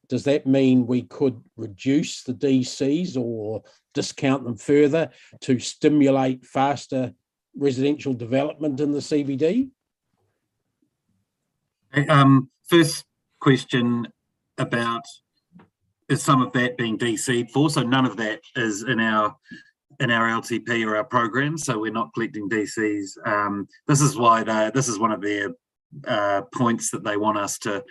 does that mean we could reduce the DCs or discount them further to stimulate faster residential development in the CBD? First question about, is some of that being DC'd for? So none of that is in our LTP or our program, so we're not collecting DCs. This is why this is one of their points that they want us to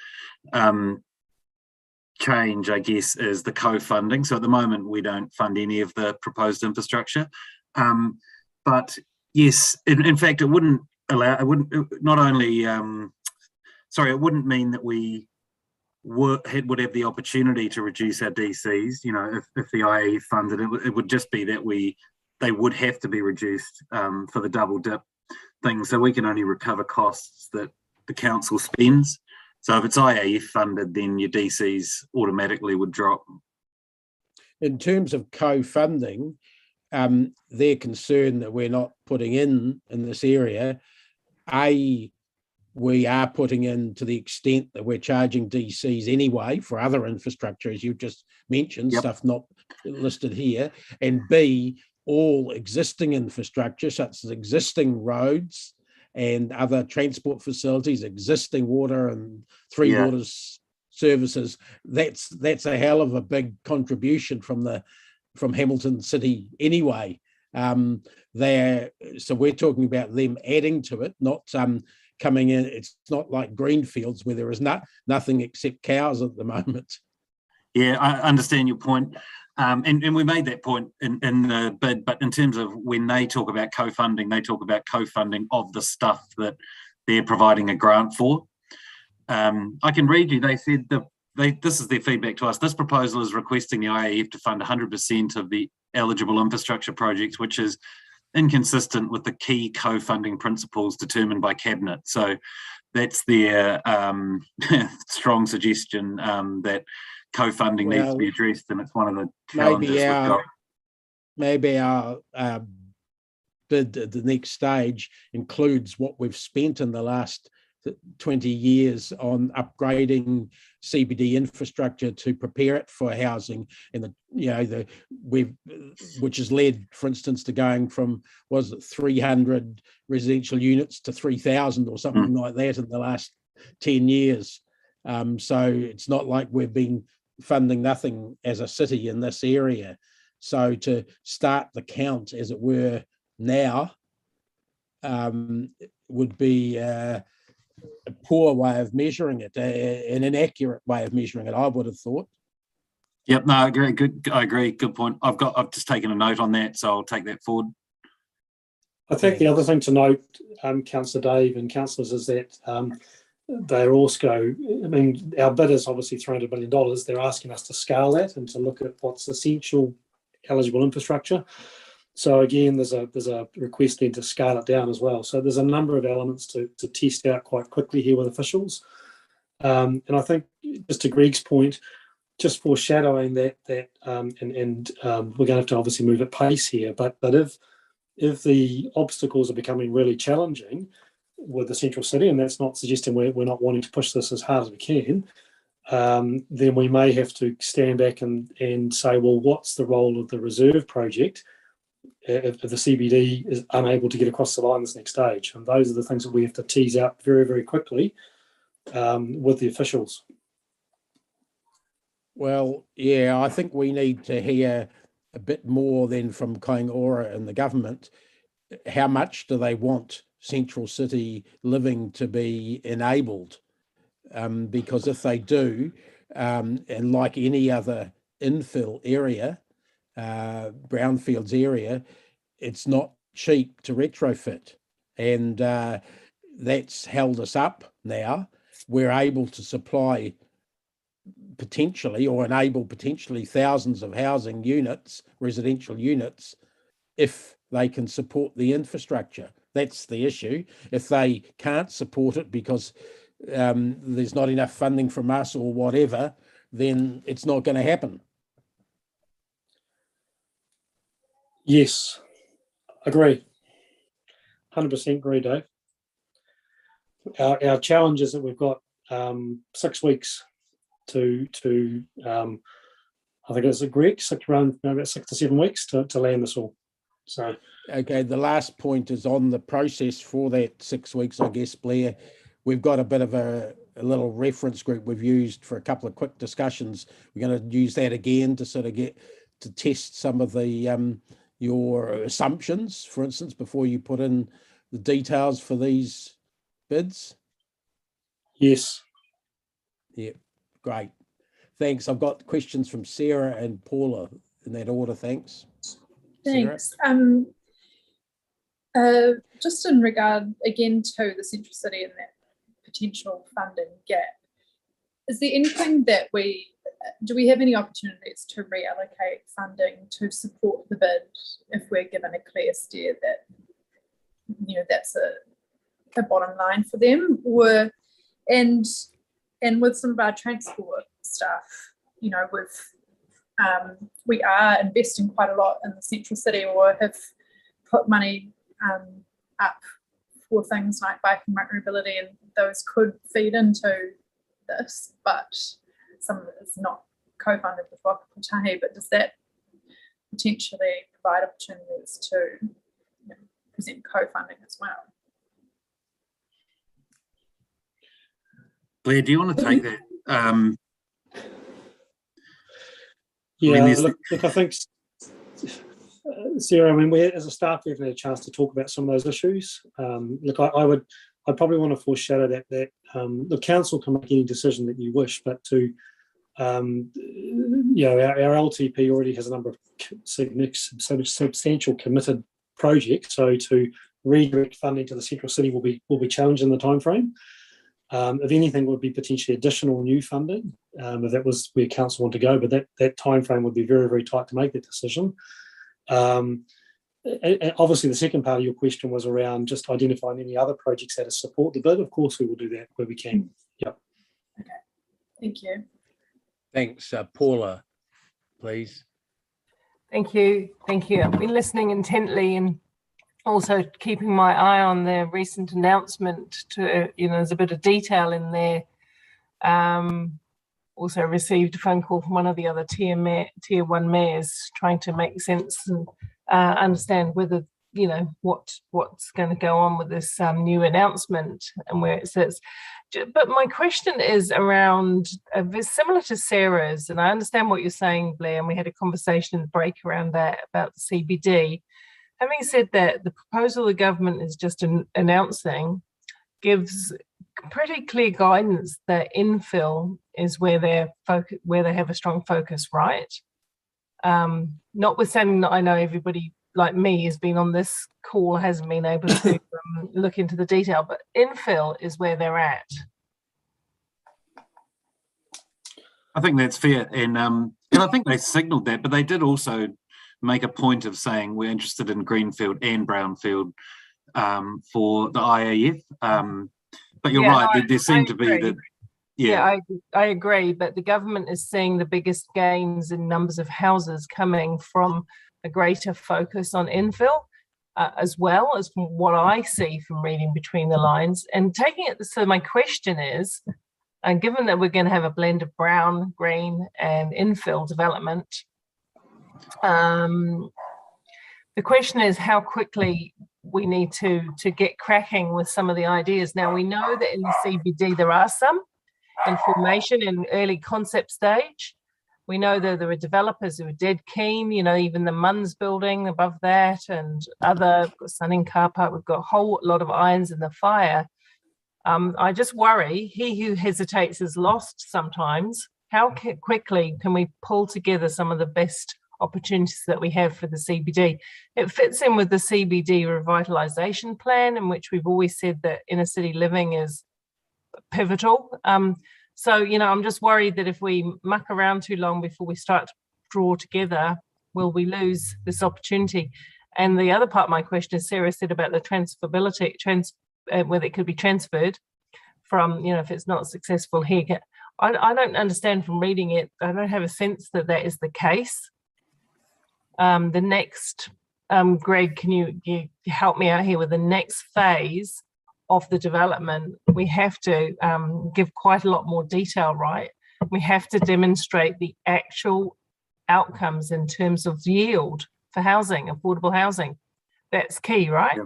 change, I guess, is the co-funding. So at the moment we don't fund any of the proposed infrastructure, but yes, in fact, it wouldn't allow, it wouldn't, not only it wouldn't mean that we would have the opportunity to reduce our DCs, you know, if the IAF funded it, it would just be that they would have to be reduced for the double dip thing. So we can only recover costs that the council spends. So if it's IAF funded, then your DCs automatically would drop. In terms of co-funding, their concern that we're not putting in this area, we are putting in to the extent that we're charging DCs anyway for other infrastructure, as you've just mentioned, stuff not listed here, and B, all existing infrastructure, such as existing roads and other transport facilities, existing water and Three Waters services. That's a hell of a big contribution from Hamilton City anyway. So we're talking about them adding to it, not coming in. It's not like Greenfields where there is nothing except cows at the moment. Yeah, I understand your point. And we made that point in the bid, but in terms of when they talk about co-funding, they talk about co-funding of the stuff that they're providing a grant for. I can read you, they said, this is their feedback to us. This proposal is requesting the IAF to fund 100% of the eligible infrastructure projects, which is inconsistent with the key co-funding principles determined by Cabinet. So that's their strong suggestion that co-funding needs to be addressed, and it's one of the challenges we've got. Maybe our bid at the next stage includes what we've spent in the last 20 years on upgrading CBD infrastructure to prepare it for housing, and which has led, for instance, to going from 300 residential units to 3,000 or something like that in the last 10 years. So it's not like we've been funding nothing as a city in this area. So to start the count, as it were, now would be a poor way of measuring it, an inaccurate way of measuring it, I would have thought. Yep, no, I agree. I agree. Good point. I've just taken a note on that, so I'll take that forward. I think the other thing to note, Councillor Dave and councillors, is that they're also, I mean, our bid is obviously $300 million. They're asking us to scale that and to look at what's essential eligible infrastructure. So again, there's a request then to scale it down as well. So there's a number of elements to test out quite quickly here with officials. And I think, just to Greg's point, just foreshadowing that we're going to have to obviously move at pace here. But if the obstacles are becoming really challenging with the central city, and that's not suggesting we're not wanting to push this as hard as we can, then we may have to stand back and say, well, what's the role of the reserve project if the CBD is unable to get across the line this next stage? And those are the things that we have to tease out very, very quickly with the officials. Well, yeah, I think we need to hear a bit more then from Kaingaora and the government. How much do they want Central City living to be enabled? Because if they do, and like any other infill area, brownfields area, it's not cheap to retrofit, and that's held us up now. We're able to supply potentially, or enable potentially, thousands of housing units, residential units, if they can support the infrastructure. That's the issue. If they can't support it because there's not enough funding from us or whatever, then it's not going to happen. Yes, agree. 100% agree, Dave. Our challenge is that we've got 6 weeks to I think it's Greg, around about 6 to 7 weeks to land this all. So okay, the last point is on the process for that 6 weeks, I guess, Blair. We've got a bit of a little reference group we've used for a couple of quick discussions. We're going to use that again to sort of get to test some of the your assumptions, for instance, before you put in the details for these bids. Yes. Yeah, great. Thanks. I've got questions from Sarah and Paula in that order. Thanks. Thanks. Just in regard again to the Central City and that potential funding gap, is there anything that do we have any opportunities to reallocate funding to support the bid if we're given a clear steer that, you know, that's a bottom line for them? Or and with some of our transport stuff, you know, we are investing quite a lot in the central city, or have put money up for things like bike and mobility, and those could feed into this, but some of it is not co-funded with Waka Kotahi. But does that potentially provide opportunities to, you know, present co-funding as well? Blair, do you want to take that? Yeah, look, I think, Sarah, I mean, we as a staff, we haven't had a chance to talk about some of those issues. Look, I'd probably want to foreshadow that the council can make any decision that you wish, but to, you know, our LTP already has a number of substantial committed projects, so to redirect funding to the central city will be challenged in the timeframe. If anything, would be potentially additional new funding, if that was where council want to go, but that timeframe would be very, very tight to make that decision. And obviously, the second part of your question was around just identifying any other projects that support the bid. Of course, we will do that where we can. Yep. Okay. Thank you. Thanks. Paula, please. Thank you. Thank you. I've been listening intently and also keeping my eye on the recent announcement to, you know, there's a bit of detail in there. Also received a phone call from one of the other tier 1 mayors trying to make sense and understand whether, you know, what's going to go on with this new announcement and where it sits. But my question is around, similar to Sarah's, and I understand what you're saying, Blair, and we had a conversation in the break around that about the CBD. Having said that, the proposal the government is just announcing gives pretty clear guidance that infill is where they have a strong focus, right? Notwithstanding that I know everybody like me has been on this call, hasn't been able to look into the detail, but infill is where they're at. I think that's fair, and I think they signalled that, but they did also make a point of saying we're interested in greenfield and brownfield for the IAF. But you're right, there seem to be that. Yeah, I agree, but the government is seeing the biggest gains in numbers of houses coming from a greater focus on infill, as well as from what I see from reading between the lines. And taking it, so my question is, given that we're going to have a blend of brown, green and infill development, the question is how quickly we need to get cracking with some of the ideas. Now, we know that in the CBD there are some in formation in early concept stage. We know that there are developers who are dead keen, you know, even the Munns building above that and other, we've got Sunning Car Park, we've got a whole lot of irons in the fire. I just worry, he who hesitates is lost sometimes. How quickly can we pull together some of the best opportunities that we have for the CBD? It fits in with the CBD revitalisation plan, in which we've always said that inner city living is pivotal. So, you know, I'm just worried that if we muck around too long before we start to draw together, will we lose this opportunity? And the other part of my question is, Sarah said about the transferability, whether it could be transferred from, you know, if it's not successful here. I don't understand from reading it, I don't have a sense that that is the case. The next, Greg, can you help me out here with the next phase of the development? We have to give quite a lot more detail, right? We have to demonstrate the actual outcomes in terms of yield for housing, affordable housing. That's key, right?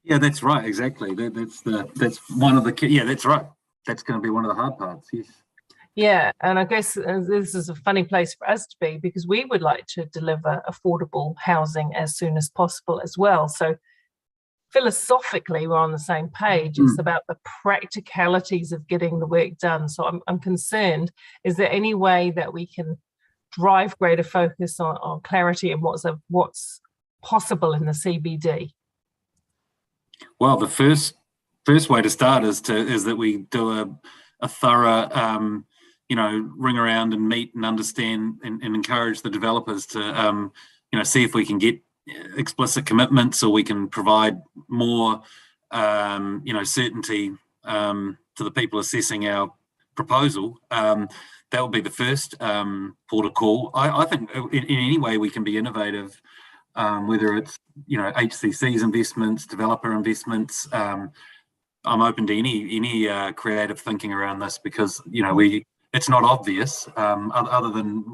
Yeah, that's right, exactly. That's one of the key. Yeah, that's right. That's going to be one of the hard parts, yes. Yeah, and I guess this is a funny place for us to be, because we would like to deliver affordable housing as soon as possible as well. So philosophically, we're on the same page. It's about the practicalities of getting the work done. So I'm concerned, is there any way that we can drive greater focus on clarity and what's possible in the CBD? Well, the first way to start is that we do a thorough ring around and meet and understand and encourage the developers to, see if we can get explicit commitments, or we can provide more, certainty to the people assessing our proposal. That would be the first port of call. I think in any way we can be innovative, whether it's HCC's investments, developer investments. I'm open to any creative thinking around this, because it's not obvious, other than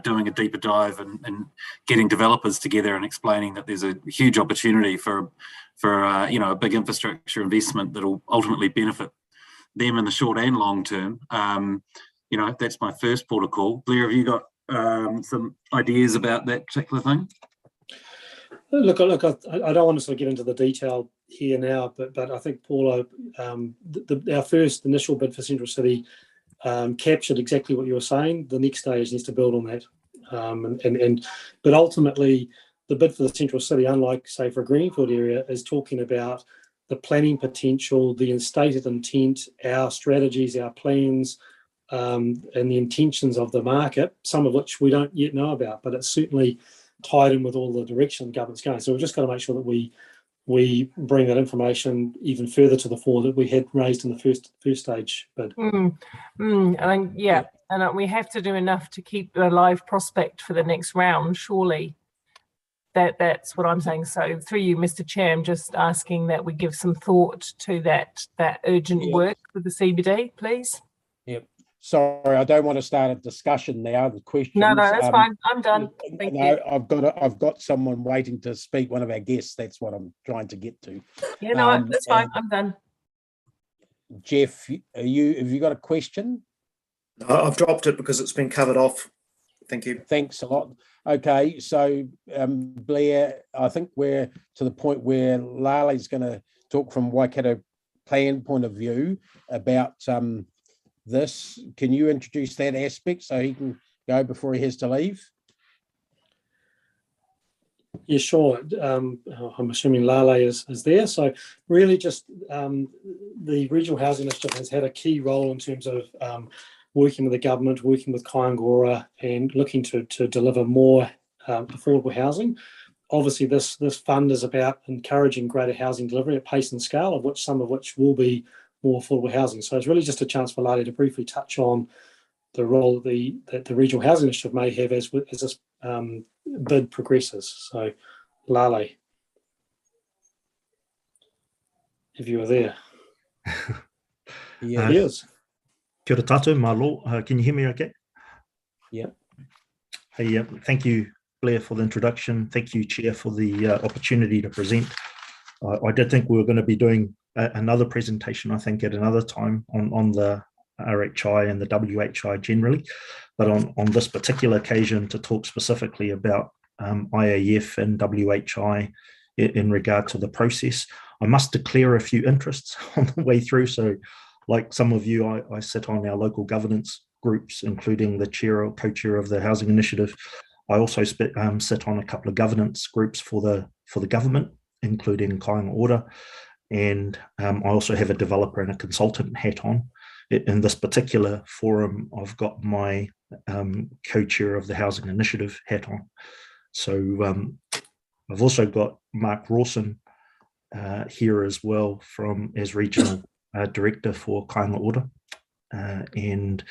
doing a deeper dive and getting developers together and explaining that there's a huge opportunity for a big infrastructure investment that will ultimately benefit them in the short and long term. That's my first port of call. Blair, have you got some ideas about that particular thing? Look, I don't want to sort of get into the detail here now, but I think, Paula, our first initial bid for Central City captured exactly what you were saying. The next stage needs to build on that. But ultimately, the bid for the Central City, unlike, say, for a greenfield area, is talking about the planning potential, the stated intent, our strategies, our plans, and the intentions of the market, some of which we don't yet know about, but it's certainly tied in with all the direction the government's going. So we've just got to make sure that we bring that information even further to the fore that we had raised in the first stage bid. And we have to do enough to keep a live prospect for the next round, surely. That's what I'm saying. So through you, Mr. Chair, I'm just asking that we give some thought to that urgent work with the CBD, please. Yep. Sorry, I don't want to start a discussion now. The questions. No, that's fine. I'm done. Thank you. I've got someone waiting to speak. One of our guests. That's what I'm trying to get to. Yeah, no, that's fine. I'm done. Jeff, have you got a question? I've dropped it because it's been covered off. Thank you. Thanks a lot. Okay, so Blair, I think we're to the point where Lale's going to talk from Waikato plan point of view about this. Can you introduce that aspect so he can go before he has to leave? Yeah, sure. I'm assuming Lale is there. So really just the Regional Housing Initiative has had a key role in terms of working with the government, working with Kaingora, and looking to deliver more affordable housing. Obviously, this fund is about encouraging greater housing delivery at pace and scale, of which some of which will be more affordable housing. So it's really just a chance for Lale to briefly touch on the role that the Regional Housing Initiative may have as this bid progresses. So, Lale, if you are there. Yeah, he is. Kia ora tātou, malo. Can you hear me okay? Yeah. Hey, thank you, Blair, for the introduction. Thank you, Chair, for the opportunity to present. I did think we were going to be doing another presentation, I think, at another time on the RHI and the WHI generally, but on this particular occasion to talk specifically about IAF and WHI in regard to the process. I must declare a few interests on the way through. So like some of you, I sit on our local governance groups, including the chair or co-chair of the Housing Initiative. I also sit on a couple of governance groups for the government, including Kaingora, and I also have a developer and a consultant hat on. In this particular forum, I've got my co-chair of the Housing Initiative hat on. So I've also got Mark Rawson here as well as regional director for Kaingora. And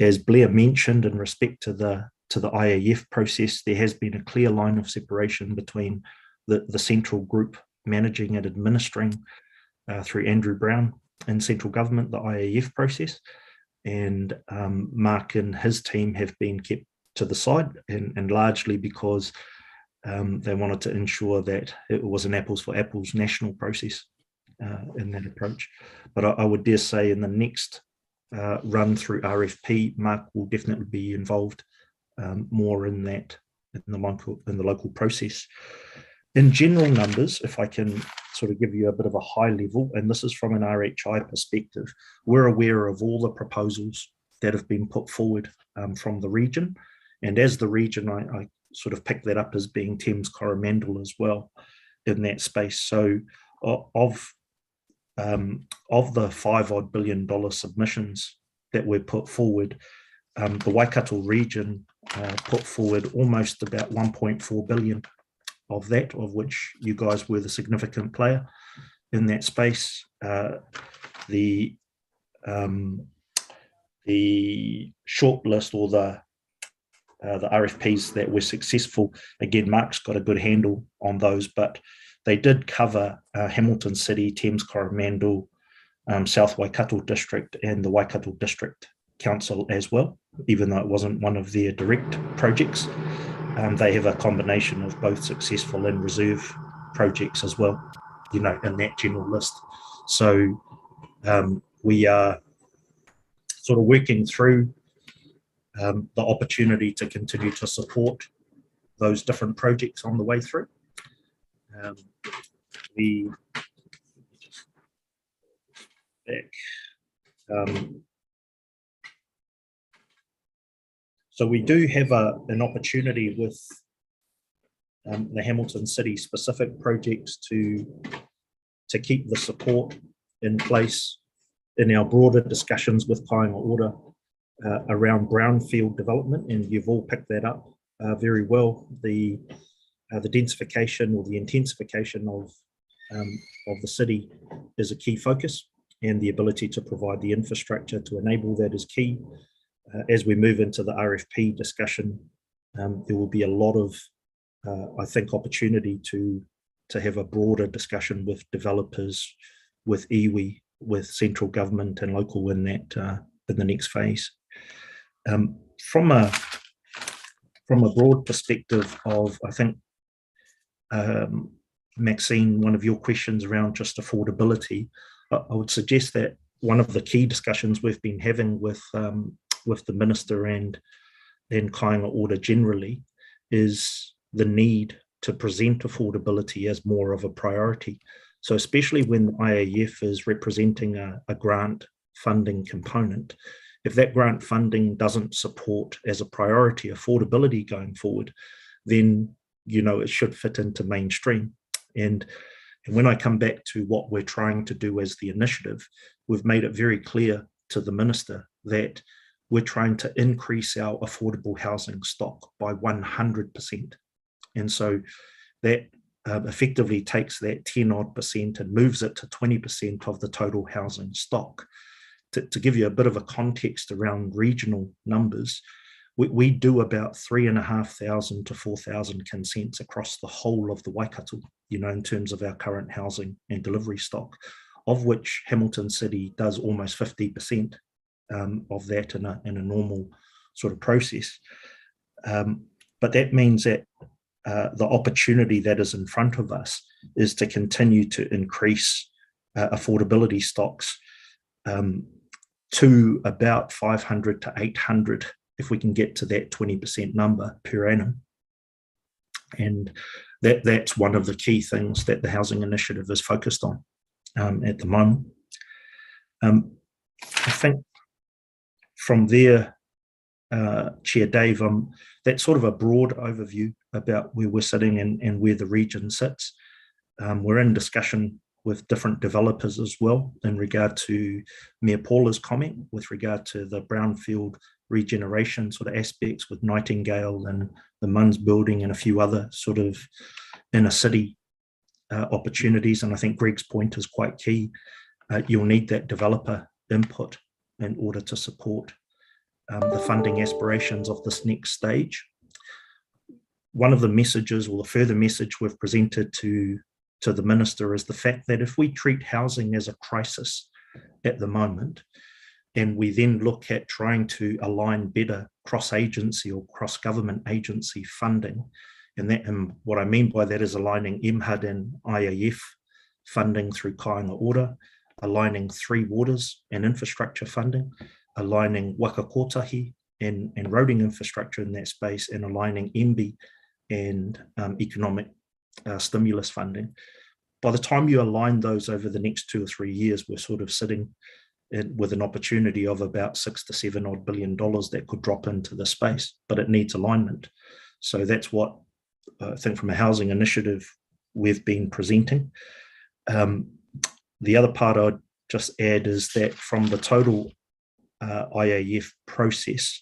as Blair mentioned, in respect to the IAF process, there has been a clear line of separation between the central group managing and administering through Andrew Brown in central government, the IAF process, and Mark and his team have been kept to the side, and largely because they wanted to ensure that it was an apples for apples national process in that approach. But I would dare say in the next run through RFP, Mark will definitely be involved more in that, in the local process. In general numbers, if I can sort of give you a bit of a high level, and this is from an RHI perspective, we're aware of all the proposals that have been put forward from the region. And as the region, I sort of pick that up as being Thames Coromandel as well in that space. So of the $5 odd billion submissions that were put forward, the Waikato region put forward almost about 1.4 billion of that, of which you guys were the significant player in that space. The shortlist, or the RFPs that were successful, again, Mark's got a good handle on those, but they did cover Hamilton City, Thames Coromandel, South Waikato District, and the Waikato District Council as well, even though it wasn't one of their direct projects. They have a combination of both successful and reserve projects as well, in that general list. So we are sort of working through the opportunity to continue to support those different projects on the way through. So we do have an opportunity with the Hamilton City specific projects to keep the support in place in our broader discussions with Kāinga Ora around brownfield development, and you've all picked that up very well. The densification or the intensification of the city is a key focus, and the ability to provide the infrastructure to enable that is key. As we move into the RFP discussion, there will be a lot of, I think, opportunity to have a broader discussion with developers, with iwi, with central government and local in that in the next phase. From a broad perspective of, I think, Maxine, one of your questions around just affordability, I would suggest that one of the key discussions we've been having with the Minister and Kāinga Ora generally is the need to present affordability as more of a priority. So especially when IAF is representing a grant funding component, if that grant funding doesn't support as a priority affordability going forward, then it should fit into mainstream. And when I come back to what we're trying to do as the initiative, we've made it very clear to the Minister that we're trying to increase our affordable housing stock by 100%. And so that effectively takes that 10% and moves it to 20% of the total housing stock. To give you a bit of a context around regional numbers, we do about 3,500 to 4,000 consents across the whole of the Waikato, in terms of our current housing and delivery stock, of which Hamilton City does almost 50% of that in a normal sort of process. But that means that the opportunity that is in front of us is to continue to increase affordability stocks to about 500 to 800 if we can get to that 20% number per annum. And that's one of the key things that the Housing Initiative is focused on at the moment. I think from there, Chair Dave, that's sort of a broad overview about where we're sitting and where the region sits. We're in discussion with different developers as well in regard to Mayor Paula's comment with regard to the brownfield regeneration sort of aspects with Nightingale and the Munns building and a few other sort of inner city opportunities. And I think Greg's point is quite key. You'll need that developer input in order to support the funding aspirations of this next stage. One of the messages, or the further message we've presented to the Minister, is the fact that if we treat housing as a crisis at the moment, and we then look at trying to align better cross-agency or cross-government agency funding, and what I mean by that is aligning MHUD and IAF funding through Kāinga Ora, aligning Three Waters and infrastructure funding, aligning Waka Kotahi and roading infrastructure in that space, and aligning MB and economic stimulus funding. By the time you align those over the next 2 or 3 years, we're sort of sitting with an opportunity of about $6 to $7 billion that could drop into the space, but it needs alignment. So that's what I think from a housing initiative we've been presenting. The other part I'd just add is that from the total IAF process,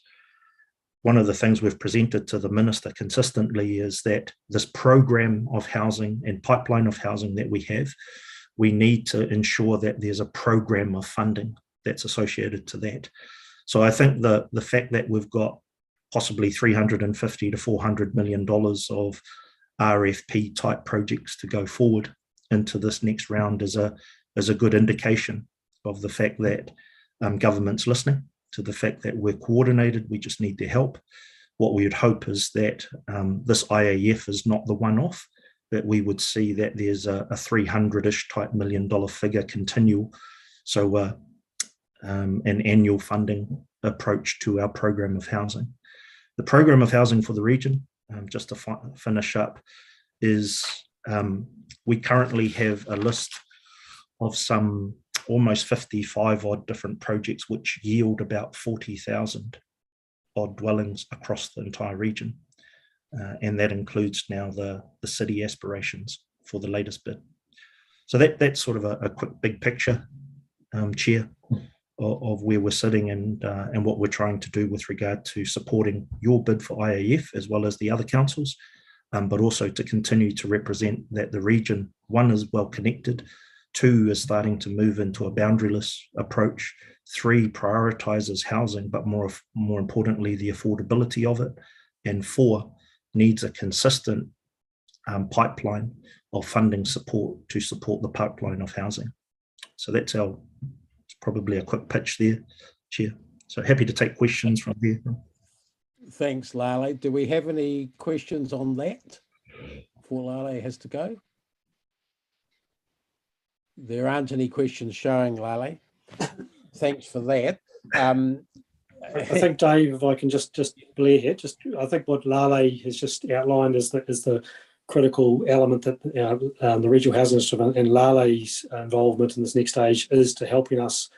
one of the things we've presented to the Minister consistently is that this program of housing and pipeline of housing that we have, we need to ensure that there's a program of funding that's associated to that. So I think the fact that we've got possibly $350 to $400 million of RFP type projects to go forward into this next round is a good indication of the fact that government's listening, to the fact that we're coordinated, we just need their help. What we would hope is that this IAF is not the one-off, that we would see that there's a 300-ish type $1 million figure continual. So an annual funding approach to our program of housing. The program of housing for the region, just to finish up, is we currently have a list of some almost 55 odd different projects which yield about 40,000 odd dwellings across the entire region. And that includes now the city aspirations for the latest bid. So that's sort of a quick big picture, Chair, of where we're sitting and what we're trying to do with regard to supporting your bid for IAF as well as the other councils, but also to continue to represent that the region, one, is well connected, two, is starting to move into a boundaryless approach, three, prioritizes housing, but more importantly, the affordability of it, and four, needs a consistent pipeline of funding support to support the pipeline of housing. So that's probably a quick pitch there, Chair. So happy to take questions from there. Thanks, Lale. Do we have any questions on that before Lale has to go? There aren't any questions showing, Lale. Thanks for that. I think, Dave, if I can just Blair here, I think what Lale has just outlined is the critical element that the Regional Housing Initiative and Lale's involvement in this next stage is to helping us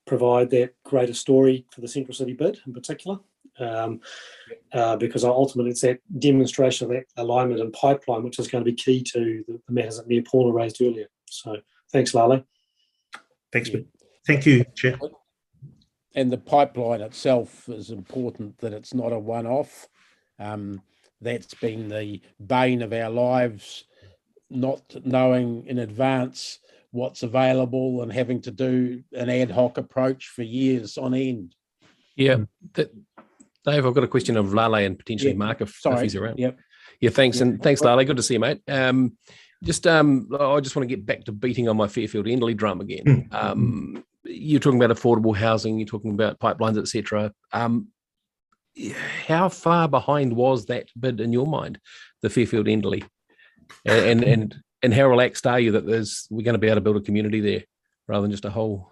provide that greater story for the Central City bid in particular, because ultimately it's that demonstration of that alignment and pipeline which is going to be key to the matters that Mayor Paula raised earlier. So thanks, Lale. Thanks, thank you, Chair. And the pipeline itself is important, that it's not a one-off. That's been the bane of our lives, not knowing in advance what's available and having to do an ad hoc approach for years on end. Yeah, Dave, I've got a question of Lale and potentially Mark if he's around. Yep. Yeah, thanks, and thanks, Lale. Good to see you, mate. I just want to get back to beating on my Fairfield Endley drum again. You're talking about affordable housing, you're talking about pipelines, etc. How far behind was that bid in your mind, the Fairfield Endley? And how relaxed are you that we're going to be able to build a community there rather than just a whole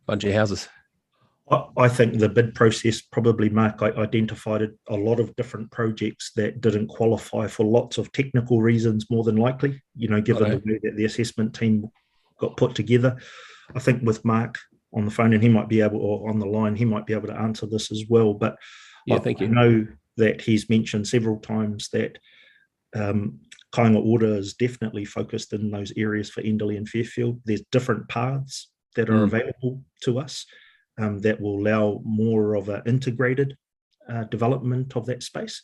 bunch of houses? I think the bid process probably, Mark, identified a lot of different projects that didn't qualify for lots of technical reasons, more than likely, given the way that the assessment team got put together. I think with Mark on the phone, and he might be able, or on the line, he might be able to answer this as well. But I know that he's mentioned several times that Kāinga Ora is definitely focused in those areas for Endley and Fairfield. There's different paths that are available to us that will allow more of an integrated development of that space.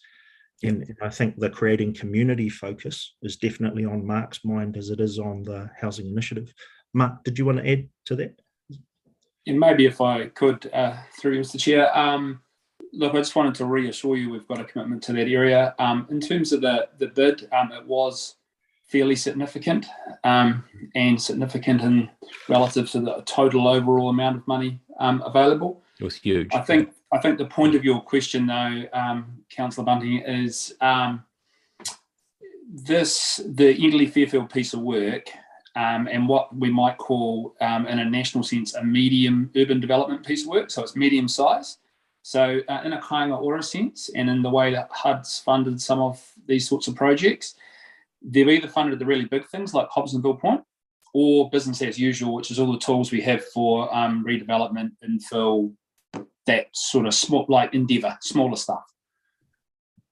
And I think the creating community focus is definitely on Mark's mind as it is on the housing initiative. Mark, did you want to add to that? And maybe if I could, through Mr. Chair, look, I just wanted to reassure you we've got a commitment to that area. In terms of the bid, it was fairly significant and significant in relative to the total overall amount of money available. It was huge. I think the point of your question, though, Councillor Bunting, is the Endley Fairfield piece of work and what we might call, in a national sense, a medium urban development piece of work. So it's medium size. So in a Kāinga Ora sense, and in the way that HUD's funded some of these sorts of projects, they've either funded the really big things like Hobsonville Point, or business as usual, which is all the tools we have for redevelopment, infill, that sort of small, like endeavour, smaller stuff.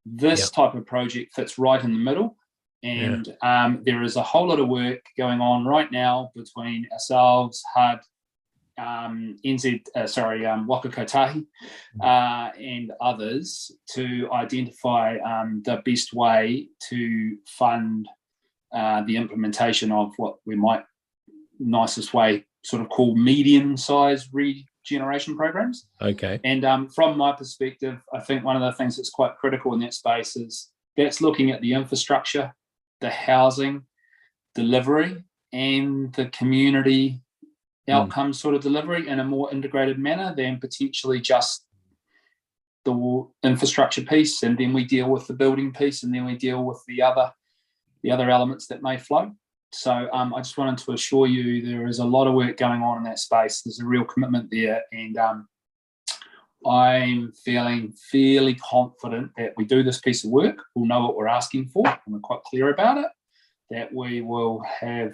This type of project fits right in the middle, and there is a whole lot of work going on right now between ourselves, HUD, Waka Kotahi and others to identify the best way to fund the implementation of what we might nicest way sort of call medium-sized regeneration programs. Okay. And from my perspective, I think one of the things that's quite critical in that space is that's looking at the infrastructure, the housing delivery, and the community outcome sort of delivery in a more integrated manner than potentially just the infrastructure piece, and then we deal with the building piece, and then we deal with the other elements that may flow. So I just wanted to assure you there is a lot of work going on in that space. There's a real commitment there, and I'm feeling fairly confident that we do this piece of work, we'll know what we're asking for, and we're quite clear about it, that we will have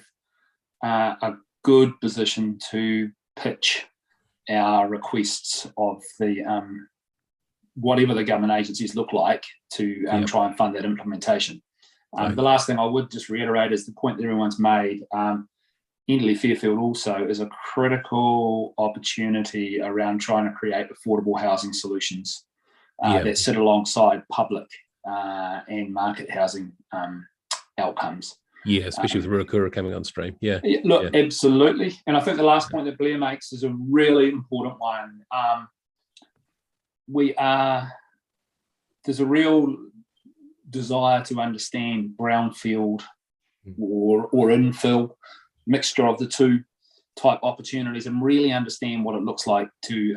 a good position to pitch our requests of the whatever the government agencies look like to try and fund that implementation. The last thing I would just reiterate is the point that everyone's made. Endley Fairfield also is a critical opportunity around trying to create affordable housing solutions that sit alongside public and market housing outcomes. Yeah, especially with Ruakura coming on stream. Yeah. Look, absolutely. And I think the last point that Blair makes is a really important one. There's a real desire to understand brownfield or infill, mixture of the two type opportunities, and really understand what it looks like to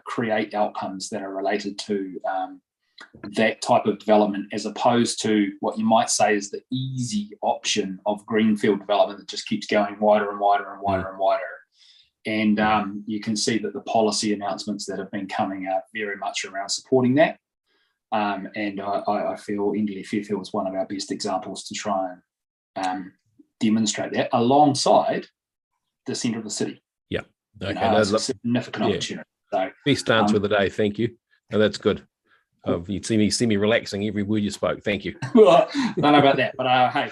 create outcomes that are related to that type of development, as opposed to what you might say is the easy option of greenfield development that just keeps going wider and wider and wider and wider. And you can see that the policy announcements that have been coming are very much around supporting that. And I feel Endley Fairfield is one of our best examples to try and demonstrate that alongside the centre of the city. Yeah. Okay. It's a significant opportunity. So, best answer of the day. Thank you. Oh, that's good. You'd see me relaxing every word you spoke. Thank you. Well, I don't know about that, but hey,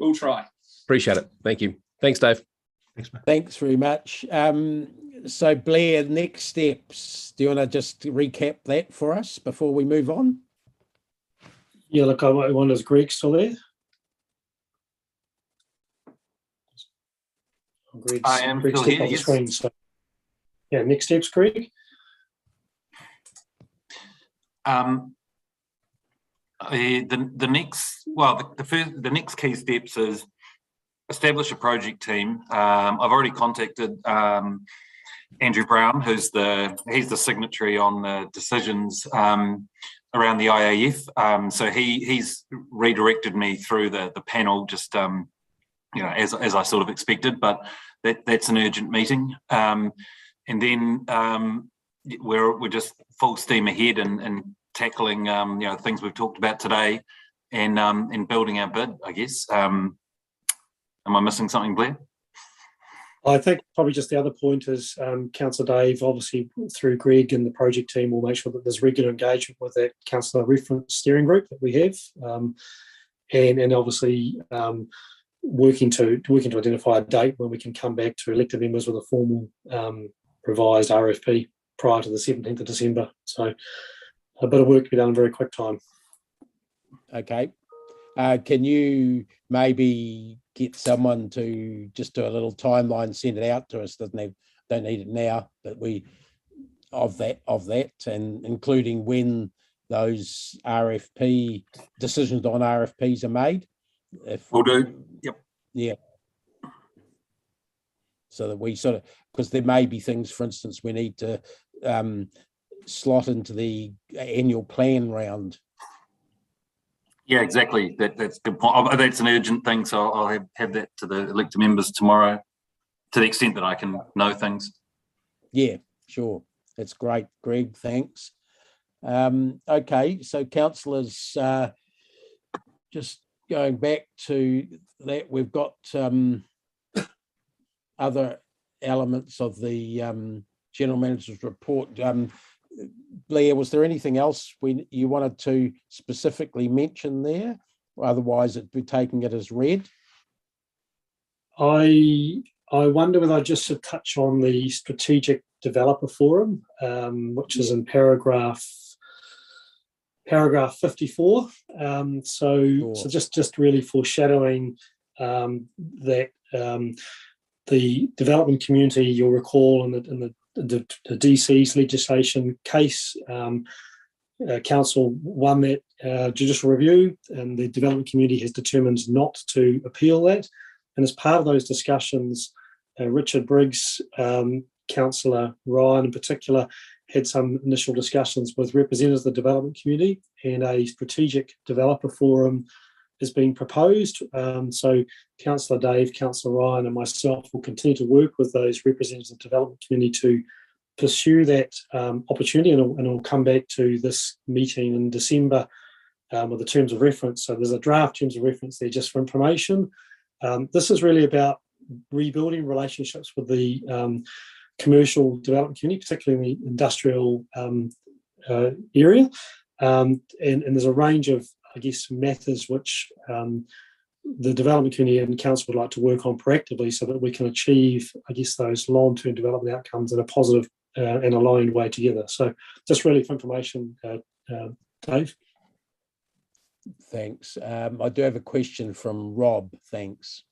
we'll try. Appreciate it. Thank you. Thanks, Dave. Thanks very much. So Blair, next steps, do you want to just recap that for us before we move on? Yeah, look, I wonder, is Greg still there? I am still here, yes. Screen, so. Yeah, next steps, Greg? The next key steps is establish a project team. I've already contacted Andrew Brown, he's the signatory on the decisions around the IAF. So he's redirected me through the panel, just as I sort of expected, but that's an urgent meeting. And then we're just full steam ahead and tackling things we've talked about today, and building our bid, I guess. Am I missing something, Blair? I think probably just the other point is Councillor Dave, obviously through Greg and the project team, will make sure that there's regular engagement with that councillor reference steering group that we have, and obviously working to identify a date when we can come back to elected members with a formal revised RFP prior to the 17th of December. So a bit of work to be done in a very quick time. Okay. Can you maybe get someone to just do a little timeline, send it out to us? Don't need it now, but of that, and including when those RFP decisions on RFPs are made. We'll do. Yep. Yeah. So that we sort of, because there may be things, for instance, we need to slot into the annual plan round. Yeah, exactly. That's a good point. That's an urgent thing, so I'll have that to the elected members tomorrow, to the extent that I can know things. Yeah, sure. That's great, Greg. Thanks. Okay, so councillors, just going back to that, we've got other elements of the General Manager's report. Blair, was there anything else you wanted to specifically mention there? Otherwise, it'd be taking it as read. I I wonder whether I just should touch on the Strategic Developer Forum, which is in paragraph 54. So just really foreshadowing that the development community, you'll recall in the DC's legislation case, council won that judicial review, and the development community has determined not to appeal that. And as part of those discussions, Richard Briggs, Councillor Ryan in particular, had some initial discussions with representatives of the development community, and a strategic developer forum is being proposed. So Councillor Dave, Councillor Ryan and myself will continue to work with those representatives of the development community to pursue that opportunity, and it'll come back to this meeting in December with the terms of reference. So there's a draft terms of reference there just for information. This is really about rebuilding relationships with the commercial development community, particularly in the industrial area. And there's a range of, I guess, matters which the development community and council would like to work on proactively so that we can achieve, I guess, those long-term development outcomes in a positive and aligned way together. So just really for information, Dave. Thanks. I do have a question from Rob. Thanks.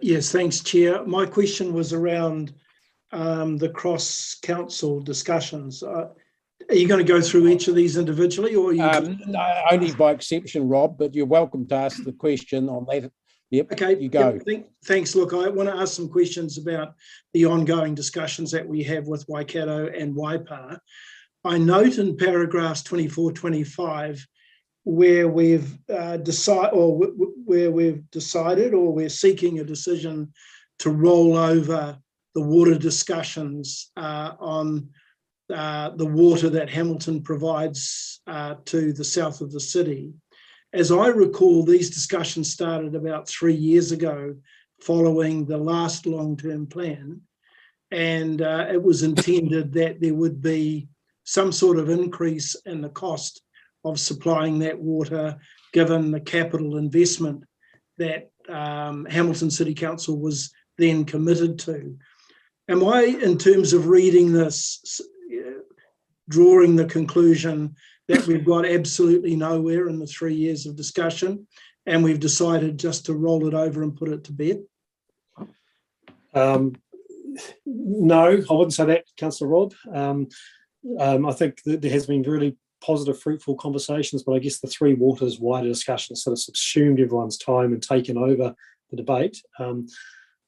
Yes, thanks, Chair. My question was around the cross-council discussions. Are you going to go through each of these individually, or are you no, only by exception, Rob, but you're welcome to ask the question on that. Yep, okay, you go. Yep, thanks. Look, I want to ask some questions about the ongoing discussions that we have with Waikato and Waipa. I note in paragraphs 24, 25, where we've decided, or we're seeking a decision to roll over the water discussions on the water that Hamilton provides to the south of the city. As I recall, these discussions started about 3 years ago following the last long-term plan, and it was intended that there would be some sort of increase in the cost of supplying that water, given the capital investment that Hamilton City Council was then committed to. Am I, in terms of reading this, drawing the conclusion that we've got absolutely nowhere in the 3 years of discussion, and we've decided just to roll it over and put it to bed? No, I wouldn't say that, Councillor Rob. I think that there has been really positive, fruitful conversations, but I guess the Three Waters wider discussion sort of subsumed everyone's time and taken over the debate.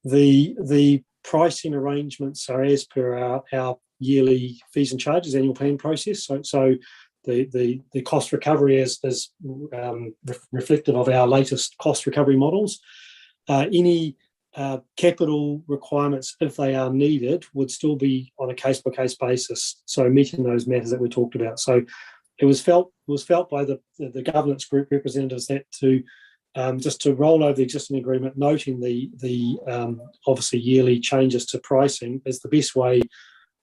The pricing arrangements are as per our yearly fees and charges annual plan process. So the cost recovery is reflective of our latest cost recovery models. Any capital requirements, if they are needed, would still be on a case-by-case basis, so meeting those matters that we talked about. So it was felt by the governance group representatives that to just to roll over the existing agreement, noting the obviously yearly changes to pricing is the best way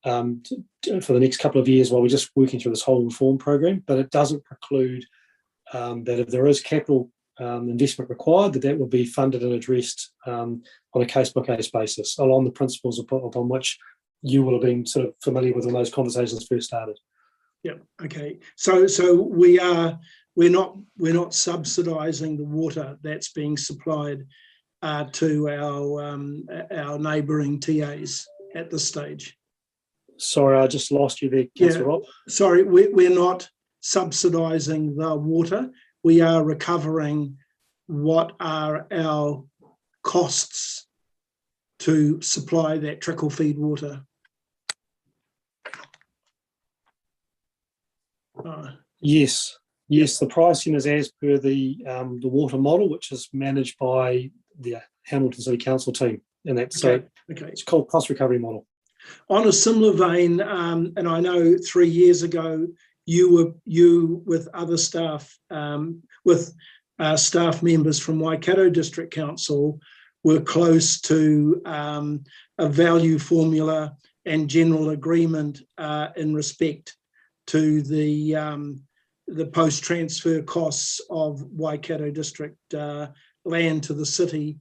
for the next couple of years while we're just working through this whole reform program. But it doesn't preclude that if there is capital investment required, that will be funded and addressed on a case-by-case basis along the principles upon which you will have been sort of familiar with when those conversations first started. Yeah. Okay. So we're not subsidising the water that's being supplied to our neighbouring TAs at this stage. Sorry, I just lost you there, Councillor Rob. Sorry, we're not subsidising the water. We are recovering what are our costs to supply that trickle feed water. Yes, the pricing is as per the water model, which is managed by the Hamilton City Council team, and that's it's called cost recovery model. On a similar vein, and I know 3 years ago you with other staff, staff members from Waikato District Council were close to a value formula and general agreement in respect to the post-transfer costs of Waikato District land to the city.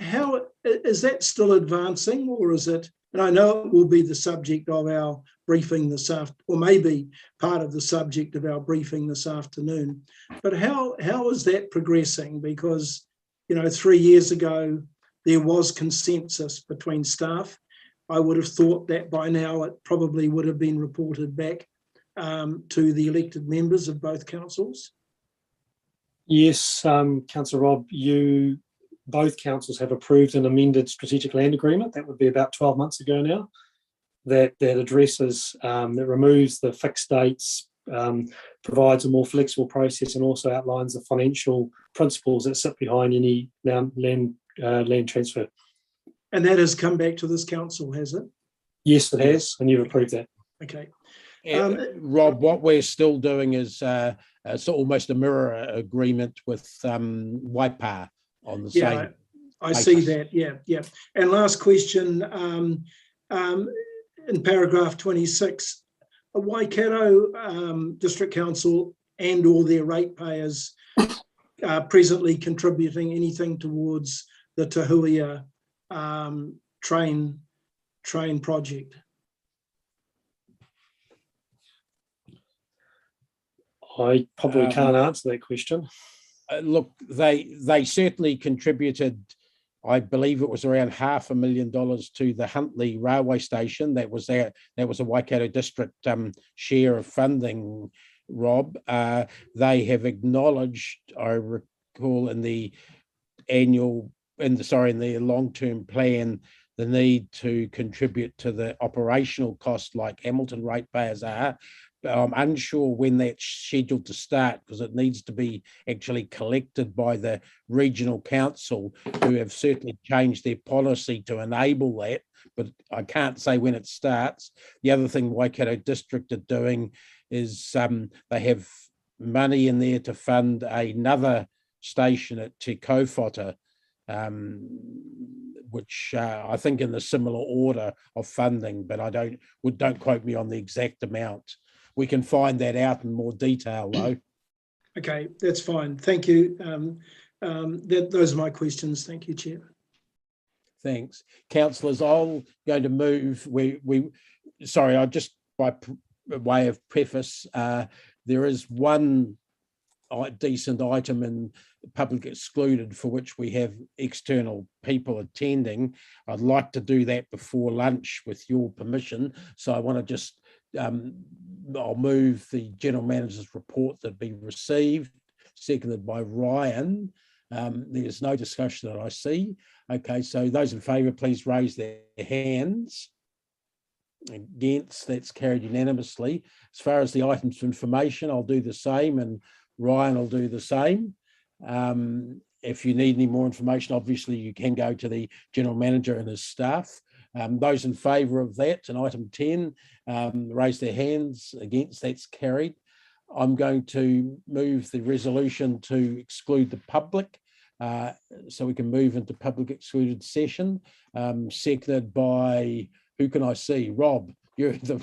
how is that still advancing, or is it? And I know it will be the subject of our briefing this afternoon, or maybe part of the subject of our briefing this afternoon. But how is that progressing? Because 3 years ago there was consensus between staff. I would have thought that by now it probably would have been reported back to the elected members of both councils. Yes, Councillor Rob, both councils have approved an amended strategic land agreement. That would be about 12 months ago now. That addresses, that removes the fixed dates, provides a more flexible process, and also outlines the financial principles that sit behind any land transfer. And that has come back to this council, has it? Yes, it has, and you've approved that. Okay. Rob, what we're still doing is it's almost a mirror agreement with Waipa on the same. I see that. Yeah. And last question, in paragraph 26, Waikato District Council and all their ratepayers are presently contributing anything towards the Tahuia train project? I probably can't answer that question. Look, they certainly contributed. I believe it was around $500,000 to the Huntly railway station. That was a Waikato District share of funding. Rob, they have acknowledged, I recall, in the long-term plan, the need to contribute to the operational cost like Hamilton ratepayers are. I'm unsure when that's scheduled to start, because it needs to be actually collected by the regional council, who have certainly changed their policy to enable that, but I can't say when it starts. The other thing Waikato District are doing is they have money in there to fund another station at Te Kaufata, which I think in a similar order of funding, but don't quote me on the exact amount. We can find that out in more detail, though. Okay, that's fine. Thank you. Those are my questions. Thank you, Chair. Thanks. Councillors, I'm going to move. Sorry, just by way of preface, there is one decent item in public excluded for which we have external people attending. I'd like to do that before lunch with your permission. So I want to just I'll move the General Manager's report that be received, seconded by Ryan. There's no discussion that I see. Okay, so those in favour, please raise their hands. Against, that's carried unanimously. As far as the items of information, I'll do the same, and Ryan will do the same. If you need any more information, obviously you can go to the General Manager and his staff. Those in favour of that, and item 10, raise their hands. Against, that's carried. I'm going to move the resolution to exclude the public, so we can move into public excluded session. Seconded by, who can I see? Rob, you're the one